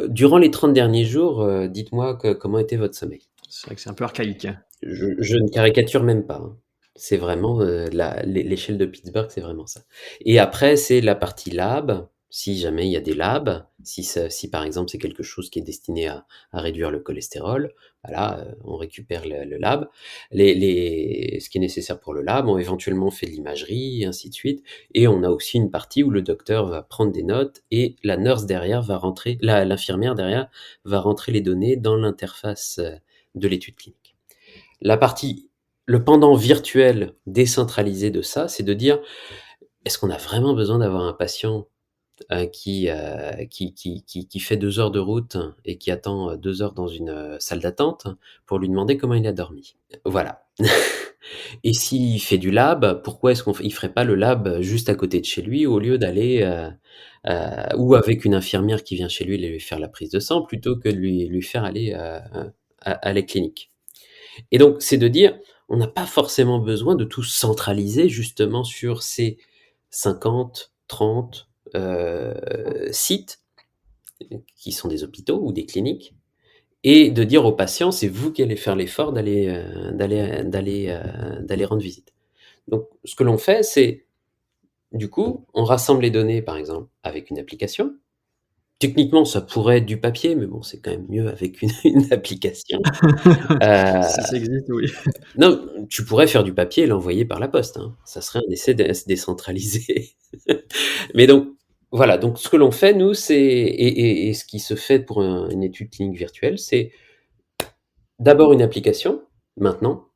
durant les 30 derniers jours, dites-moi comment était votre sommeil? C'est vrai que c'est un peu archaïque. Je ne caricature même pas, hein. C'est vraiment, l'échelle de Pittsburgh, c'est vraiment ça. Et après, c'est la partie lab, si jamais il y a des labs, si par exemple, c'est quelque chose qui est destiné à réduire le cholestérol, voilà, on récupère le lab. Ce qui est nécessaire pour le lab, on éventuellement fait de l'imagerie et ainsi de suite, et on a aussi une partie où le docteur va prendre des notes et la nurse derrière va rentrer l'infirmière derrière va rentrer les données dans l'interface, de l'étude clinique. La partie le pendant virtuel décentralisé de ça, c'est de dire: «Est-ce qu'on a vraiment besoin d'avoir un patient, qui fait 2 heures de route et qui attend, 2 heures dans une, salle d'attente pour lui demander comment il a dormi?» Voilà. Et s'il fait du lab, pourquoi est-ce il ferait pas le lab juste à côté de chez lui au lieu d'aller, ou avec une infirmière qui vient chez lui lui faire la prise de sang plutôt que de lui faire aller, à la clinique? Et donc, c'est de dire, on n'a pas forcément besoin de tout centraliser justement sur ces 50, 30 sites qui sont des hôpitaux ou des cliniques, et de dire aux patients, c'est vous qui allez faire l'effort d'aller rendre visite. Donc, ce que l'on fait, c'est, du coup, on rassemble les données, par exemple, avec une application. Techniquement, ça pourrait être du papier, mais bon, c'est quand même mieux avec une application. Euh, Si ça existe, oui. Non, tu pourrais faire du papier et l'envoyer par la poste, hein. Ça serait un essai décentralisé. Mais donc, voilà, donc ce que l'on fait, nous, c'est et ce qui se fait pour une étude clinique virtuelle, c'est d'abord une application, maintenant,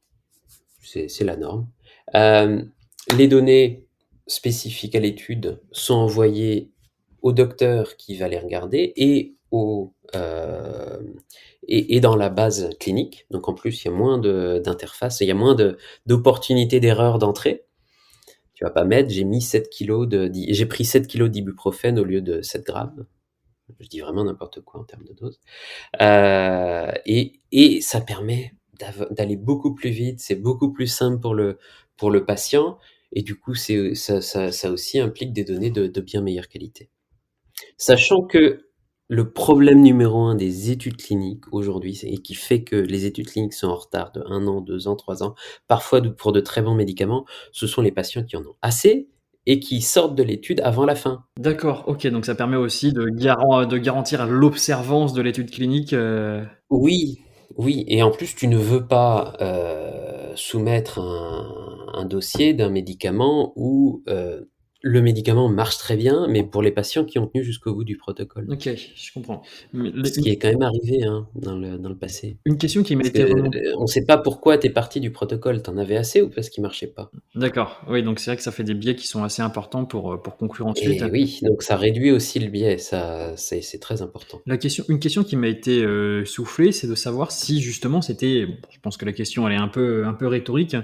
c'est la norme. Hem, les données spécifiques à l'étude sont envoyées au docteur qui va les regarder et dans la base clinique. Donc en plus, il y a moins d'interfaces, il y a moins d'opportunités d'erreur d'entrée. Tu vas pas mettre: «J'ai pris 7 kilos d'ibuprofène au lieu de 7 grammes». Je dis vraiment n'importe quoi en termes de dose. Et ça permet d'aller beaucoup plus vite, c'est beaucoup plus simple pour le patient, et du coup, ça aussi implique des données de bien meilleure qualité. Sachant que le problème numéro un des études cliniques aujourd'hui, et qui fait que les études cliniques sont en retard de 1 an, 2 ans, 3 ans, parfois pour de très bons médicaments, ce sont les patients qui en ont assez et qui sortent de l'étude avant la fin. D'accord, OK, donc ça permet aussi de garantir l'observance de l'étude clinique, Oui, oui, et en plus, tu ne veux pas, soumettre un dossier d'un médicament où, le médicament marche très bien, mais pour les patients qui ont tenu jusqu'au bout du protocole. OK, je comprends. Mais les Ce qui est quand même arrivé, hein, dans le passé. une question qui m'a Parce que, été remontée. on ne sait pas pourquoi tu es parti du protocole. Tu en avais assez ou parce qu'il marchait pas? D'accord, oui, donc c'est vrai que ça fait des biais qui sont assez importants pour conclure ensuite. Et oui, donc ça réduit aussi le biais, ça, c'est très important. Une question qui m'a été, soufflée, c'est de savoir si justement c'était bon, je pense que la question elle est un peu rhétorique.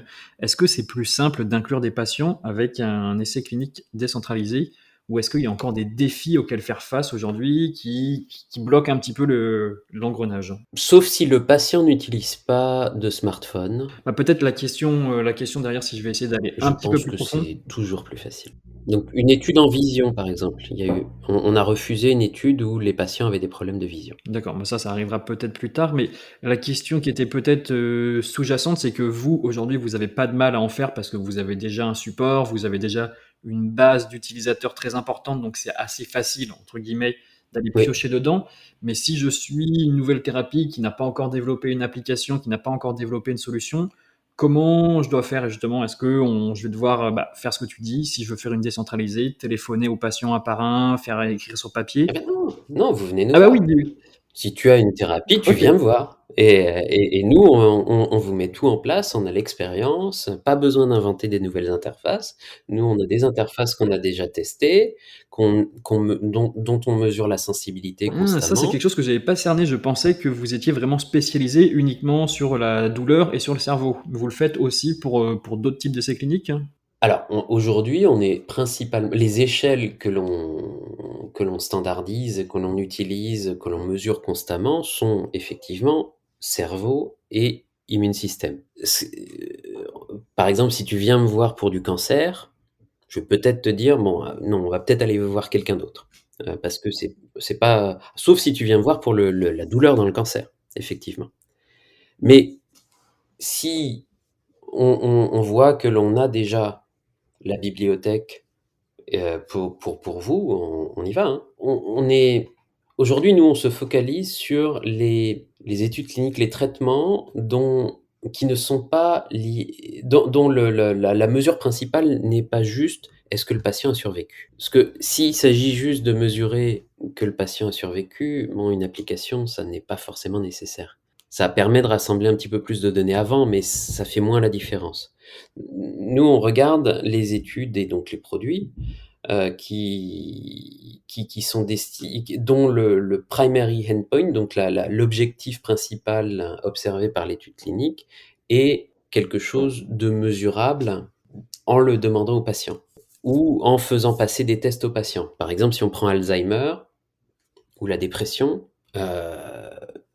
Est-ce que c'est plus simple d'inclure des patients avec un essai clinique décentralisé? Ou est-ce qu'il y a encore des défis auxquels faire face aujourd'hui qui bloquent un petit peu l'engrenage? Sauf si le patient n'utilise pas de smartphone. Bah, peut-être la question derrière si je vais essayer d'aller Je un petit peu pense plus que profond. c'est toujours plus facile. Donc une étude en vision, par exemple, il y a eu on a refusé une étude où les patients avaient des problèmes de vision. D'accord, bah, ça arrivera peut-être plus tard, mais la question qui était peut-être, sous-jacente, c'est que vous, aujourd'hui, vous avez pas de mal à en faire parce que vous avez déjà un support, vous avez déjà une base d'utilisateurs très importante, donc c'est assez «facile» entre guillemets d'aller Oui. piocher dedans. Mais si je suis une nouvelle thérapie qui n'a pas encore développé une application, qui n'a pas encore développé une solution, comment je dois faire justement? Je vais devoir, bah, faire ce que tu dis, si je veux faire une décentralisée, téléphoner aux patients un par un, faire écrire sur Ah papier? ben non, non, vous venez nous Ah bah, oui, voir. Si tu as une thérapie, tu OK. viens me voir, et nous, on vous met tout en place, on a l'expérience, pas besoin d'inventer des nouvelles interfaces. Nous, on a des interfaces qu'on a déjà testées, qu'on me dont on mesure la sensibilité Ah, ça, c'est quelque constamment. chose que j'avais pas cerné. Je pensais que vous étiez vraiment spécialisé uniquement sur la douleur et sur le cerveau. Vous le faites aussi pour d'autres types d'essais cliniques? Alors, aujourd'hui, on est principalement les échelles que l'on standardise, que l'on utilise, que l'on mesure constamment sont effectivement cerveau et immune système. Par exemple, si tu viens me voir pour du cancer, je vais peut-être te dire: «Bon, non, on va peut-être aller voir quelqu'un d'autre». parce que c'est pas sauf si tu viens voir pour la douleur dans le cancer, effectivement. Mais si on voit que l'on a déjà la bibliothèque, pour vous, on y va, hein. On est aujourd'hui, nous, on se focalise sur les études cliniques, les traitements qui ne sont pas dont la mesure principale n'est pas juste: est-ce que le patient a survécu? Parce que s'il s'agit juste de mesurer que le patient a survécu, bon, une application, ça n'est pas forcément nécessaire. Ça permet de rassembler un petit peu plus de données avant, mais ça fait moins la différence. Nous, on regarde les études et donc les produits qui sont dont le primary endpoint, donc l'objectif principal observé par l'étude clinique, est quelque chose de mesurable en le demandant aux patients ou en faisant passer des tests aux patients. Par exemple, si on prend Alzheimer ou la dépression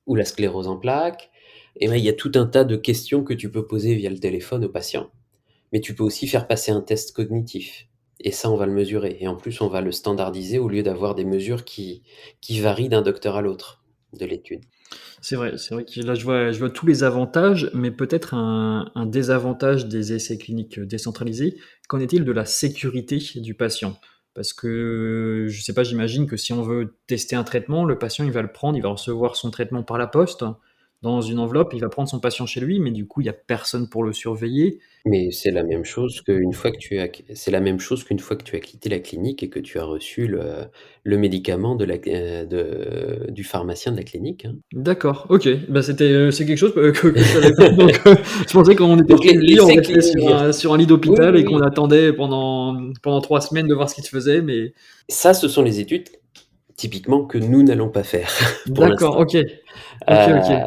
ou la sclérose en plaques, eh ben, il y a tout un tas de questions que tu peux poser via le téléphone aux patients. Mais tu peux aussi faire passer un test cognitif. Et ça, on va le mesurer. Et en plus, on va le standardiser au lieu d'avoir des mesures qui varient d'un docteur à l'autre de l'étude. C'est vrai que là je vois tous les avantages, mais peut-être un désavantage des essais cliniques décentralisés. Qu'en est-il de la sécurité du patient? Parce que, je sais pas, j'imagine que si on veut tester un traitement, le patient il va le prendre, il va recevoir son traitement par la poste, dans une enveloppe, il va prendre son patient chez lui, mais du coup il y a personne pour le surveiller. Mais c'est la même chose qu'une fois que c'est la même chose qu'une fois que tu as quitté la clinique et que tu as reçu le médicament du pharmacien de la clinique, hein. D'accord, OK. Bah, c'est quelque chose que je savais pas, donc je pensais qu'on était Donc chez lui, on l'essai restait clinique sur un lit oui, d'hôpital oui, et qu'on oui. attendait pendant 3 semaines de voir ce qui se faisait, mais Ça, ce sont les études typiquement que nous n'allons pas faire pour d'accord, l'instant. OK. OK, OK. Euh,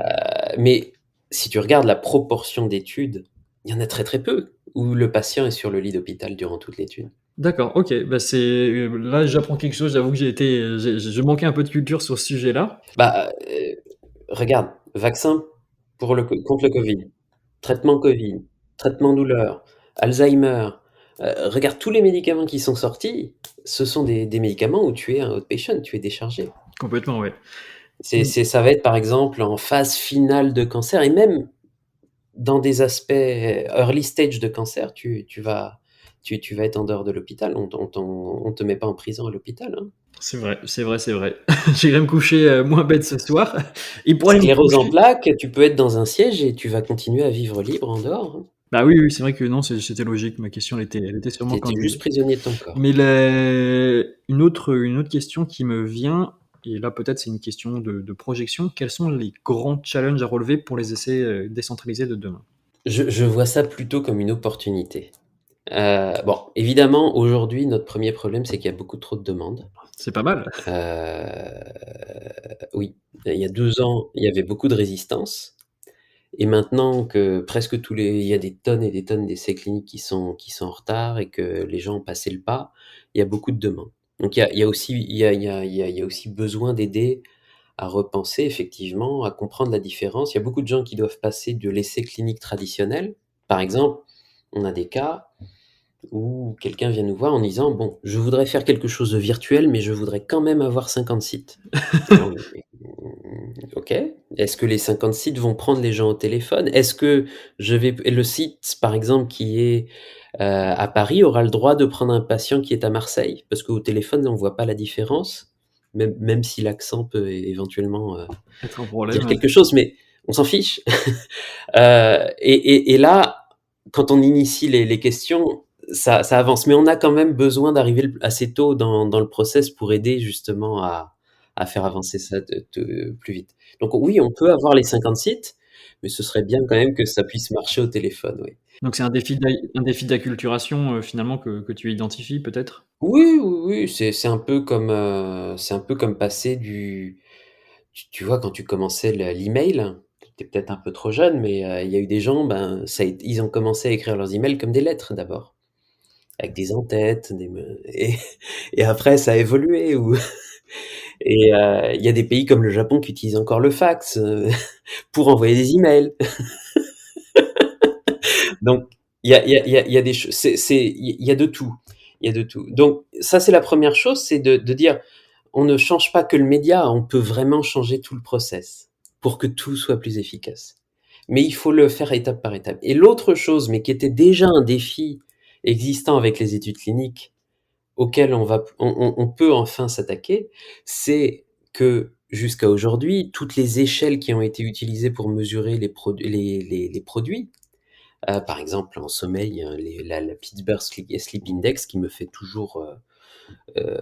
mais si tu regardes la proportion d'études, il y en a très très peu où le patient est sur le lit d'hôpital durant toute l'étude. D'accord, OK. Bah, là, j'apprends quelque chose. J'avoue que je manquais un peu de culture sur ce sujet-là. Bah, regarde, vaccin contre le Covid, traitement Covid, traitement douleur, Alzheimer. Regarde tous les médicaments qui sont sortis, ce sont des médicaments où tu es un outpatient, tu es déchargé. Complètement, ouais. Mmh. Ça va être par exemple en phase finale de cancer et même dans des aspects early stage de cancer, tu vas être en dehors de l'hôpital. On te met pas en prison à l'hôpital, hein. C'est vrai, c'est vrai, c'est vrai. J'irai me coucher, moins bête ce soir et pour aller me Sclérose en coucher plaques, tu peux être dans un siège et tu vas continuer à vivre libre en dehors, hein. bah, oui, oui, c'est vrai que non, c'était logique. Ma question, elle était Tu sûrement étais candide. juste prisonnier de ton corps. Mais une autre question qui me vient, et là peut-être c'est une question de projection, quels sont les grands challenges à relever pour les essais décentralisés de demain? Je vois ça plutôt comme une opportunité. Bon, évidemment, aujourd'hui, notre premier problème, c'est qu'il y a beaucoup trop de demandes. C'est pas mal. Oui, il y a 2 ans, il y avait beaucoup de résistance. Et maintenant que il y a des tonnes et des tonnes d'essais cliniques qui sont en retard et que les gens ont passé le pas, il y a beaucoup de demandes. Donc il y a aussi il y a aussi besoin d'aider à repenser effectivement, à comprendre la différence. Il y a beaucoup de gens qui doivent passer de l'essai clinique traditionnel. Par exemple, on a des cas où quelqu'un vient nous voir en disant: «Bon, je voudrais faire quelque chose de virtuel, mais je voudrais quand même avoir 50 sites». Alors, OK. Est-ce que les 50 sites vont prendre les gens au téléphone? Est-ce que le site, par exemple, qui est, à Paris aura le droit de prendre un patient qui est à Marseille? Parce qu'au téléphone, on voit pas la différence, même si l'accent peut éventuellement, Être un dire problème. quelque chose, mais on s'en fiche. Et là, quand on initie les questions, ça avance. Mais on a quand même besoin d'arriver assez tôt dans le process pour aider justement à faire avancer ça plus vite. Donc oui, on peut avoir les 50 sites, mais ce serait bien quand même que ça puisse marcher au téléphone, oui. Donc c'est un défi d'acculturation, finalement que tu identifies peut-être? Oui, oui, oui, c'est un peu comme passer tu vois, quand tu commençais l'email, tu étais peut-être un peu trop jeune, mais il y a eu des gens, ben, ils ont commencé à écrire leurs emails comme des lettres d'abord, avec des en-têtes, et après ça a évolué il y a des pays comme le Japon qui utilisent encore le fax, pour envoyer des emails. Donc il y a des choses, il y a de tout. Il y a de tout. Donc ça, c'est la première chose, c'est de dire on ne change pas que le média, on peut vraiment changer tout le process pour que tout soit plus efficace. Mais il faut le faire étape par étape. Et l'autre chose, mais qui était déjà un défi existant avec les études cliniques, auquel on peut enfin s'attaquer, c'est que jusqu'à aujourd'hui, toutes les échelles qui ont été utilisées pour mesurer les produits, par exemple en sommeil, la Pittsburgh Sleep Index qui me fait toujours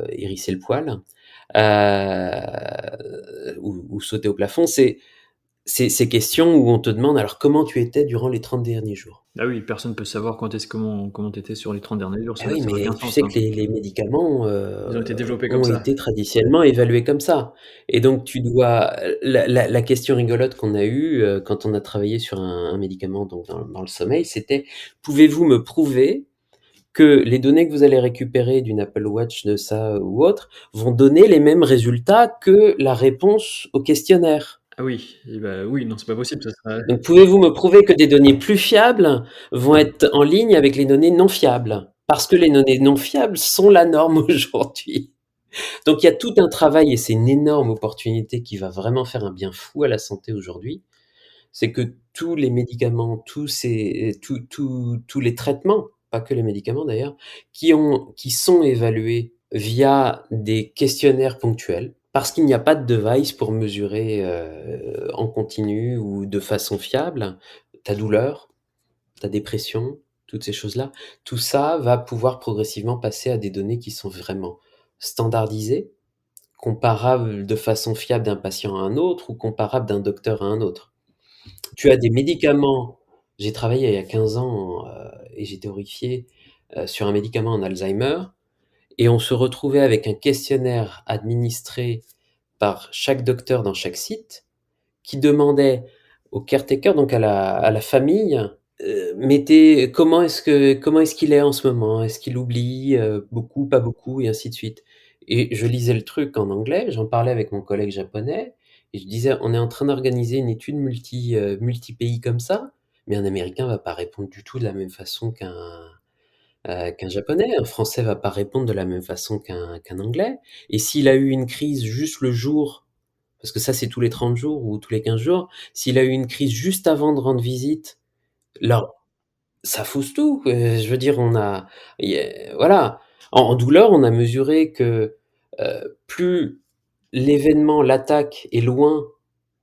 hérisser le poil, ou sauter au plafond, c'est ces questions où on te demande alors comment tu étais durant les 30 derniers jours. Ah oui, personne peut savoir comment tu étais sur les 30 derniers jours, Ah oui, ça n'a mais aucun tu sens, sais hein. que les médicaments Ils ont été développés comme ont ça. été traditionnellement évalués comme ça. Et donc tu dois la question rigolote qu'on a eue quand on a travaillé sur un médicament donc dans le sommeil, c'était pouvez-vous me prouver que les données que vous allez récupérer d'une Apple Watch, de ça ou autre, vont donner les mêmes résultats que la réponse au questionnaire. Ah oui, et bah, oui, non, c'est pas possible, ça sera Donc pouvez-vous me prouver que des données plus fiables vont être en ligne avec les données non fiables? Parce que les données non fiables sont la norme aujourd'hui. Donc il y a tout un travail et c'est une énorme opportunité qui va vraiment faire un bien fou à la santé aujourd'hui. C'est que tous les médicaments, tous les traitements, pas que les médicaments d'ailleurs, qui sont évalués via des questionnaires ponctuels, parce qu'il n'y a pas de device pour mesurer en continu ou de façon fiable ta douleur, ta dépression, toutes ces choses-là. Tout ça va pouvoir progressivement passer à des données qui sont vraiment standardisées, comparables de façon fiable d'un patient à un autre ou comparables d'un docteur à un autre. Tu as des médicaments. J'ai travaillé il y a 15 ans et j'étais horrifié sur un médicament en Alzheimer et on se retrouvait avec un questionnaire administré par chaque docteur dans chaque site qui demandait au caretaker, donc à la famille, comment est-ce qu'il est en ce moment? Est-ce qu'il oublie beaucoup, pas beaucoup, et ainsi de suite. Et je lisais le truc en anglais, j'en parlais avec mon collègue japonais, et je disais, on est en train d'organiser une étude multi-pays comme ça, mais un Américain va pas répondre du tout de la même façon qu'un Japonais, un Français va pas répondre de la même façon qu'un Anglais. Et s'il a eu une crise juste le jour, parce que ça c'est tous les 30 jours ou tous les 15 jours, s'il a eu une crise juste avant de rendre visite, là, ça fausse tout. Je veux dire, voilà. En douleur, on a mesuré que plus l'événement, l'attaque est loin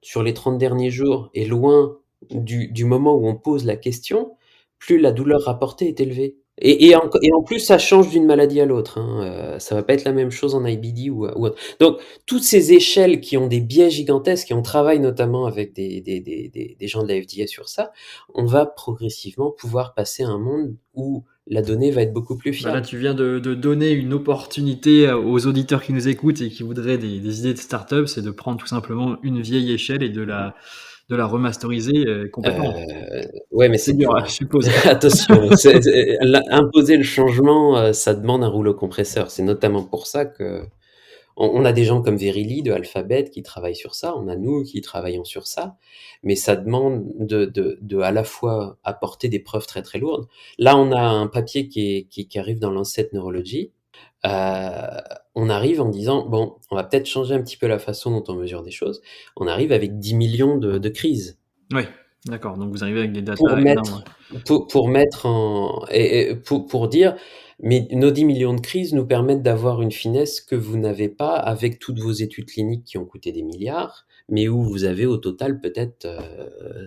sur les 30 derniers jours, est loin du moment où on pose la question, plus la douleur rapportée est élevée. Et en plus, ça change d'une maladie à l'autre, hein. Ça va pas être la même chose en IBD ou autre. Donc, toutes ces échelles qui ont des biais gigantesques, et on travaille notamment avec des gens de la FDA sur ça, on va progressivement pouvoir passer à un monde où la donnée va être beaucoup plus Bah là, fiable. tu viens de donner une opportunité aux auditeurs qui nous écoutent et qui voudraient des idées de start-up, c'est de prendre tout simplement une vieille échelle et de la remasteriser complètement. Ouais, mais C'est c'est dur, dur, je hein. suppose. Attention, imposer le changement, ça demande un rouleau compresseur. C'est notamment pour ça que on a des gens comme Verily de Alphabet qui travaillent sur ça, on a nous qui travaillons sur ça, mais ça demande de à la fois apporter des preuves très, très lourdes. Là, on a un papier qui arrive dans Lancet Neurology. Heu, on arrive en disant: «Bon, on va peut-être changer un petit peu la façon dont on mesure des choses». On arrive avec 10 millions de crises Oui, d'accord. Donc vous arrivez avec des pour datas énormes. mettre pour mettre en et pour dire: «Mais nos 10 millions de crises nous permettent d'avoir une finesse que vous n'avez pas avec toutes vos études cliniques qui ont coûté des milliards, mais où vous avez au total peut-être,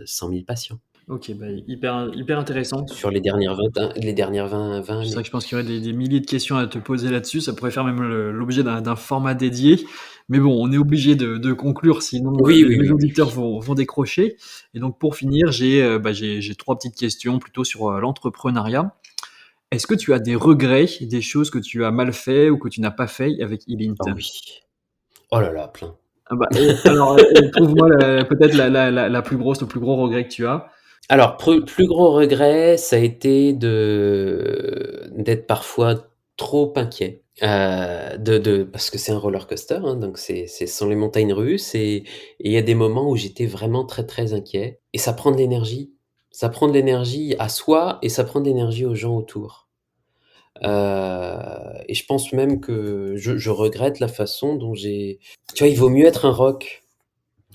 100 000 patients Ok, bah, hyper intéressant. sur les dernières 20 C'est vrai années». que je pense qu'il y aurait des milliers de questions à te poser là-dessus. Ça pourrait faire même l'objet d'un format dédié. Mais bon, on est obligé de conclure, sinon Oui, oui, les oui, oui, auditeurs oui. vont décrocher. Et donc pour finir, j'ai trois petites questions plutôt sur l'entrepreneuriat. Est-ce que tu as des regrets, des choses que tu as mal fait ou que tu n'as pas fait avec Elint? Oh oui. Oh là là, plein. Ah bah, alors, trouve-moi peut-être la plus grosse, le plus gros regret que tu as. Alors, plus gros regret, ça a été d'être parfois trop inquiet. Parce que c'est un roller coaster, hein, donc ce sont les montagnes russes et il y a des moments où j'étais vraiment très très inquiet. Et ça prend de l'énergie. Ça prend de l'énergie à soi et ça prend de l'énergie aux gens autour. Et je pense même que je regrette la façon dont j'ai tu vois, il vaut mieux être un rock.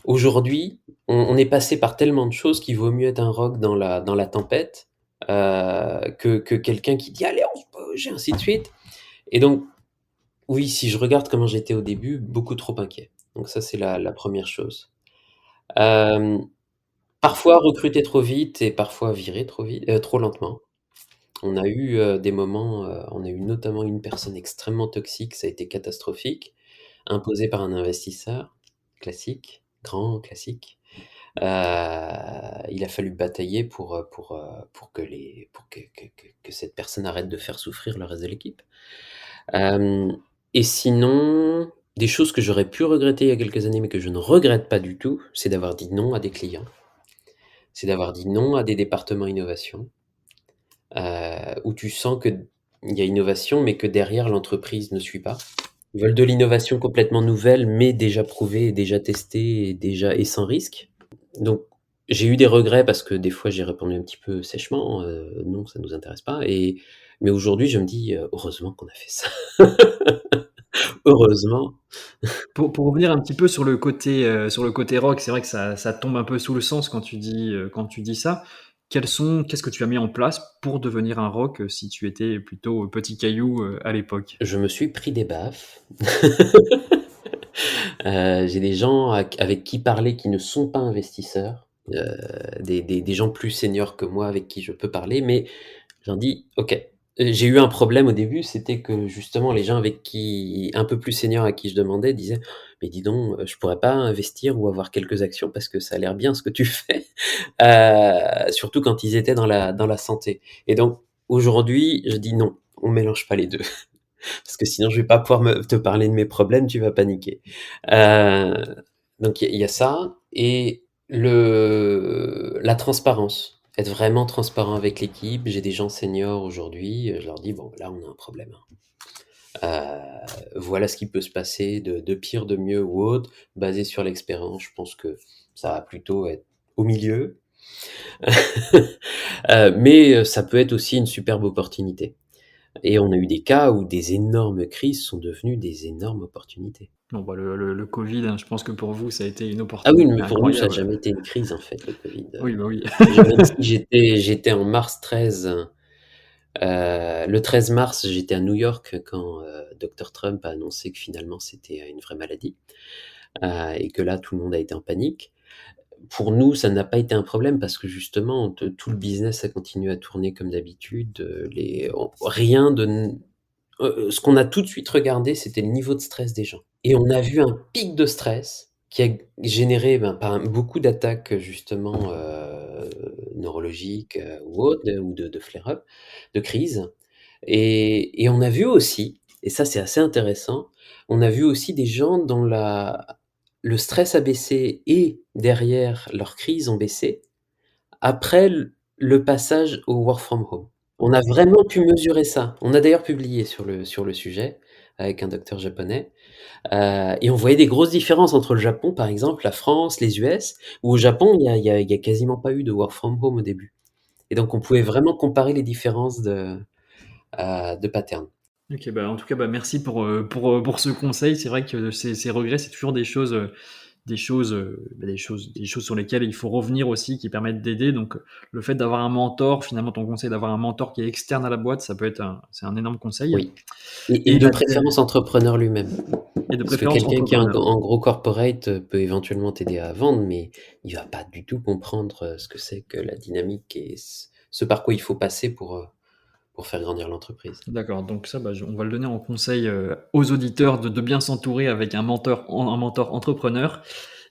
Aujourd'hui, on est passé par tellement de choses qu'il vaut mieux être un rock dans la tempête, que quelqu'un qui dit: «Allez, on se bouge» et ainsi de suite. Et donc, oui, si je regarde comment j'étais au début, beaucoup trop inquiet. Donc ça, c'est la 1re chose. Hem, Parfois recruter trop vite et parfois virer trop lentement. On a eu, des moments, on a eu notamment une personne extrêmement toxique, ça a été catastrophique, imposé par un investisseur, classique, grand classique. Heu, il a fallu batailler pour que cette personne arrête de faire souffrir le reste de l'équipe. Hem et sinon, des choses que j'aurais pu regretter il y a quelques années, mais que je ne regrette pas du tout, c'est d'avoir dit non à des clients. C'est d'avoir dit non à des départements innovation, où tu sens qu'il y a innovation, mais que derrière l'entreprise ne suit pas. Ils veulent de l'innovation complètement nouvelle, mais déjà prouvée et déjà testée et sans risque. Donc j'ai eu des regrets parce que des fois j'ai répondu un petit peu sèchement, «Non, ça nous intéresse pas», mais aujourd'hui je me dis: «Heureusement qu'on a fait ça». Heureusement. Pour revenir un petit peu sur le côté rock, c'est vrai que ça tombe un peu sous le sens quand tu dis ça. Qu'est-ce que tu as mis en place pour devenir un rock, si tu étais plutôt, petit caillou, à l'époque? Je me suis pris des baffes. J'ai des gens avec qui parler qui ne sont pas investisseurs, des gens plus seniors que moi avec qui je peux parler, mais je leur dis: «OK». J'ai eu un problème au début, c'était que justement les gens avec qui un peu plus seniors à qui je demandais disaient: «Mais dis donc, je pourrais pas investir ou avoir quelques actions parce que ça a l'air bien ce que tu fais». Surtout quand ils étaient dans la santé. Et donc aujourd'hui, je dis: «Non, on mélange pas les 2 parce que sinon je vais pas pouvoir te parler de mes problèmes, tu vas paniquer». Heu, donc il y a ça et la transparence. Être vraiment transparent avec l'équipe. J'ai des gens seniors aujourd'hui, je leur dis: «Bon, là, on a un problème, voilà ce qui peut se passer de pire, de mieux ou autre, basé sur l'expérience. Je pense que ça va plutôt être au milieu». Mais ça peut être aussi une superbe opportunité. Et on a eu des cas où des énormes crises sont devenues des énormes opportunités. Bon, bah, le covid, hein, je pense que pour vous, ça a été une Ah oui, opportunité mais pour nous, ça a incroyable. jamais été une crise, en fait, le covid. Oui, bah, oui. Même si j'étais en mars 13, le 13 mars, j'étais à New York quand, Dr Trump a annoncé que finalement c'était, une vraie maladie, et que là, tout le monde a été en panique. Pour nous, ça n'a pas été un problème parce que justement, tout le business a continué à tourner comme d'habitude, les on rien de n ce qu'on a tout de suite regardé, c'était le niveau de stress des gens et on a vu un pic de stress qui a généré, ben, par beaucoup d'attaques, justement, neurologiques, ou autres, ou de flare-up, de crise. Et on a vu aussi, et ça c'est assez intéressant, on a vu aussi des gens dont le stress a baissé et derrière leurs crises ont baissé, après le passage au work from home. On a vraiment pu mesurer ça. On a d'ailleurs publié sur le sujet avec un docteur japonais, et on voyait des grosses différences entre le Japon, par exemple, la France, les US, où au Japon, il y a quasiment pas eu de work from home au début. Et donc on pouvait vraiment comparer les différences de patterns. OK, bah, en tout cas, bah, merci pour ce conseil. C'est vrai que ces regrets, c'est toujours des choses sur lesquelles il faut revenir aussi, qui permettent d'aider. Donc, le fait d'avoir un mentor, finalement, ton conseil d'avoir un mentor qui est externe à la boîte, ça peut être c'est un énorme conseil. Oui, et Et de la préférence entrepreneur lui-même. et de Parce que préférence quelqu'un qui est en entrepreneur. en gros corporate, peut éventuellement t'aider à vendre, mais il va pas du tout comprendre, ce que c'est que la dynamique et ce par quoi il faut passer pour faire grandir l'entreprise. D'accord, donc ça, bah, on va le donner en conseil, aux auditeurs de bien s'entourer avec un mentor entrepreneur.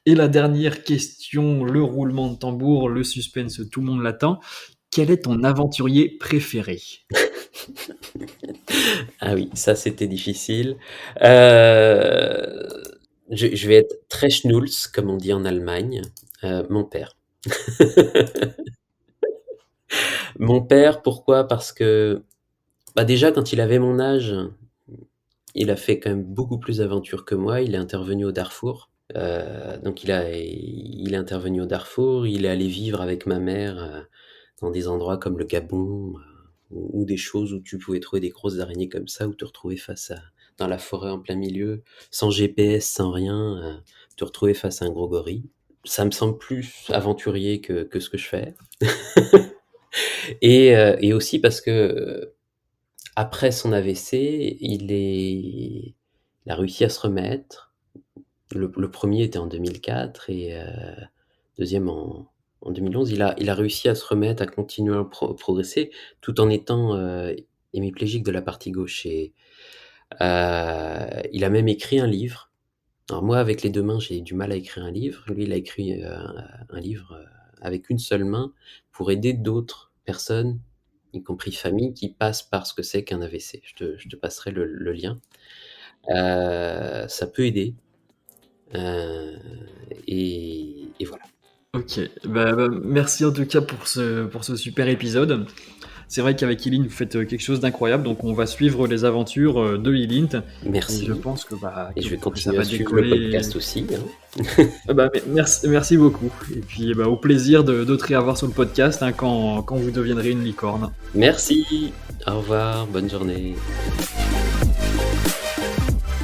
Et la dernière question, le roulement de tambour, le suspense, tout le monde l'attend. Quel est ton aventurier préféré? Ah oui, ça c'était difficile. Heu, je vais être très schnulz, comme on dit en Allemagne, mon père. Mon père, pourquoi? Parce que, bah, déjà quand il avait mon âge, il a fait quand même beaucoup plus d'aventures que moi. Il est intervenu au Darfour, donc il est intervenu au Darfour, il est allé vivre avec ma mère, dans des endroits comme le Gabon, ou des choses où tu pouvais trouver des grosses araignées comme ça, ou te retrouver dans la forêt en plein milieu, sans GPS, sans rien, te retrouver face à un gros gorille. Ça me semble plus aventurier que ce que je fais. Et aussi parce que après son AVC, il a réussi à se remettre. Le premier était en 2004 et deuxième en 2011. Il a réussi à se remettre, à continuer à progresser, tout en étant hémiplégique de la partie gauche. Et il a même écrit un livre. Alors moi, avec les 2 mains, j'ai du mal à écrire un livre. Lui, il a écrit un livre avec une seule main pour aider d'autres personnes, y compris familles, qui passent par ce que c'est qu'un AVC. Je te passerai le lien. Ça peut aider. Et voilà. Ok, merci en tout cas pour ce super épisode. C'est vrai qu'avec Elint, vous faites quelque chose d'incroyable, donc on va suivre les aventures de Elint. Merci. Et je pense que, Et je vais ça continuer va à suivre décoller. le podcast aussi. Hein. Merci beaucoup. Et puis au plaisir de te réavoir sur le podcast quand vous deviendrez une licorne. Merci. Au revoir. Bonne journée.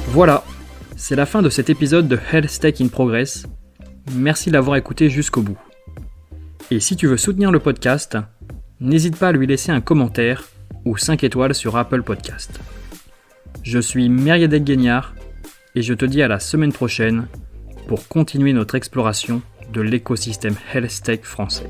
Voilà, c'est la fin de cet épisode de Health Tech in Progress. Merci d'avoir écouté jusqu'au bout. Et si tu veux soutenir le podcast, n'hésite pas à lui laisser un commentaire ou 5 étoiles sur Apple Podcast. Je suis Meriadec Guignard et je te dis à la semaine prochaine pour continuer notre exploration de l'écosystème Health Tech français.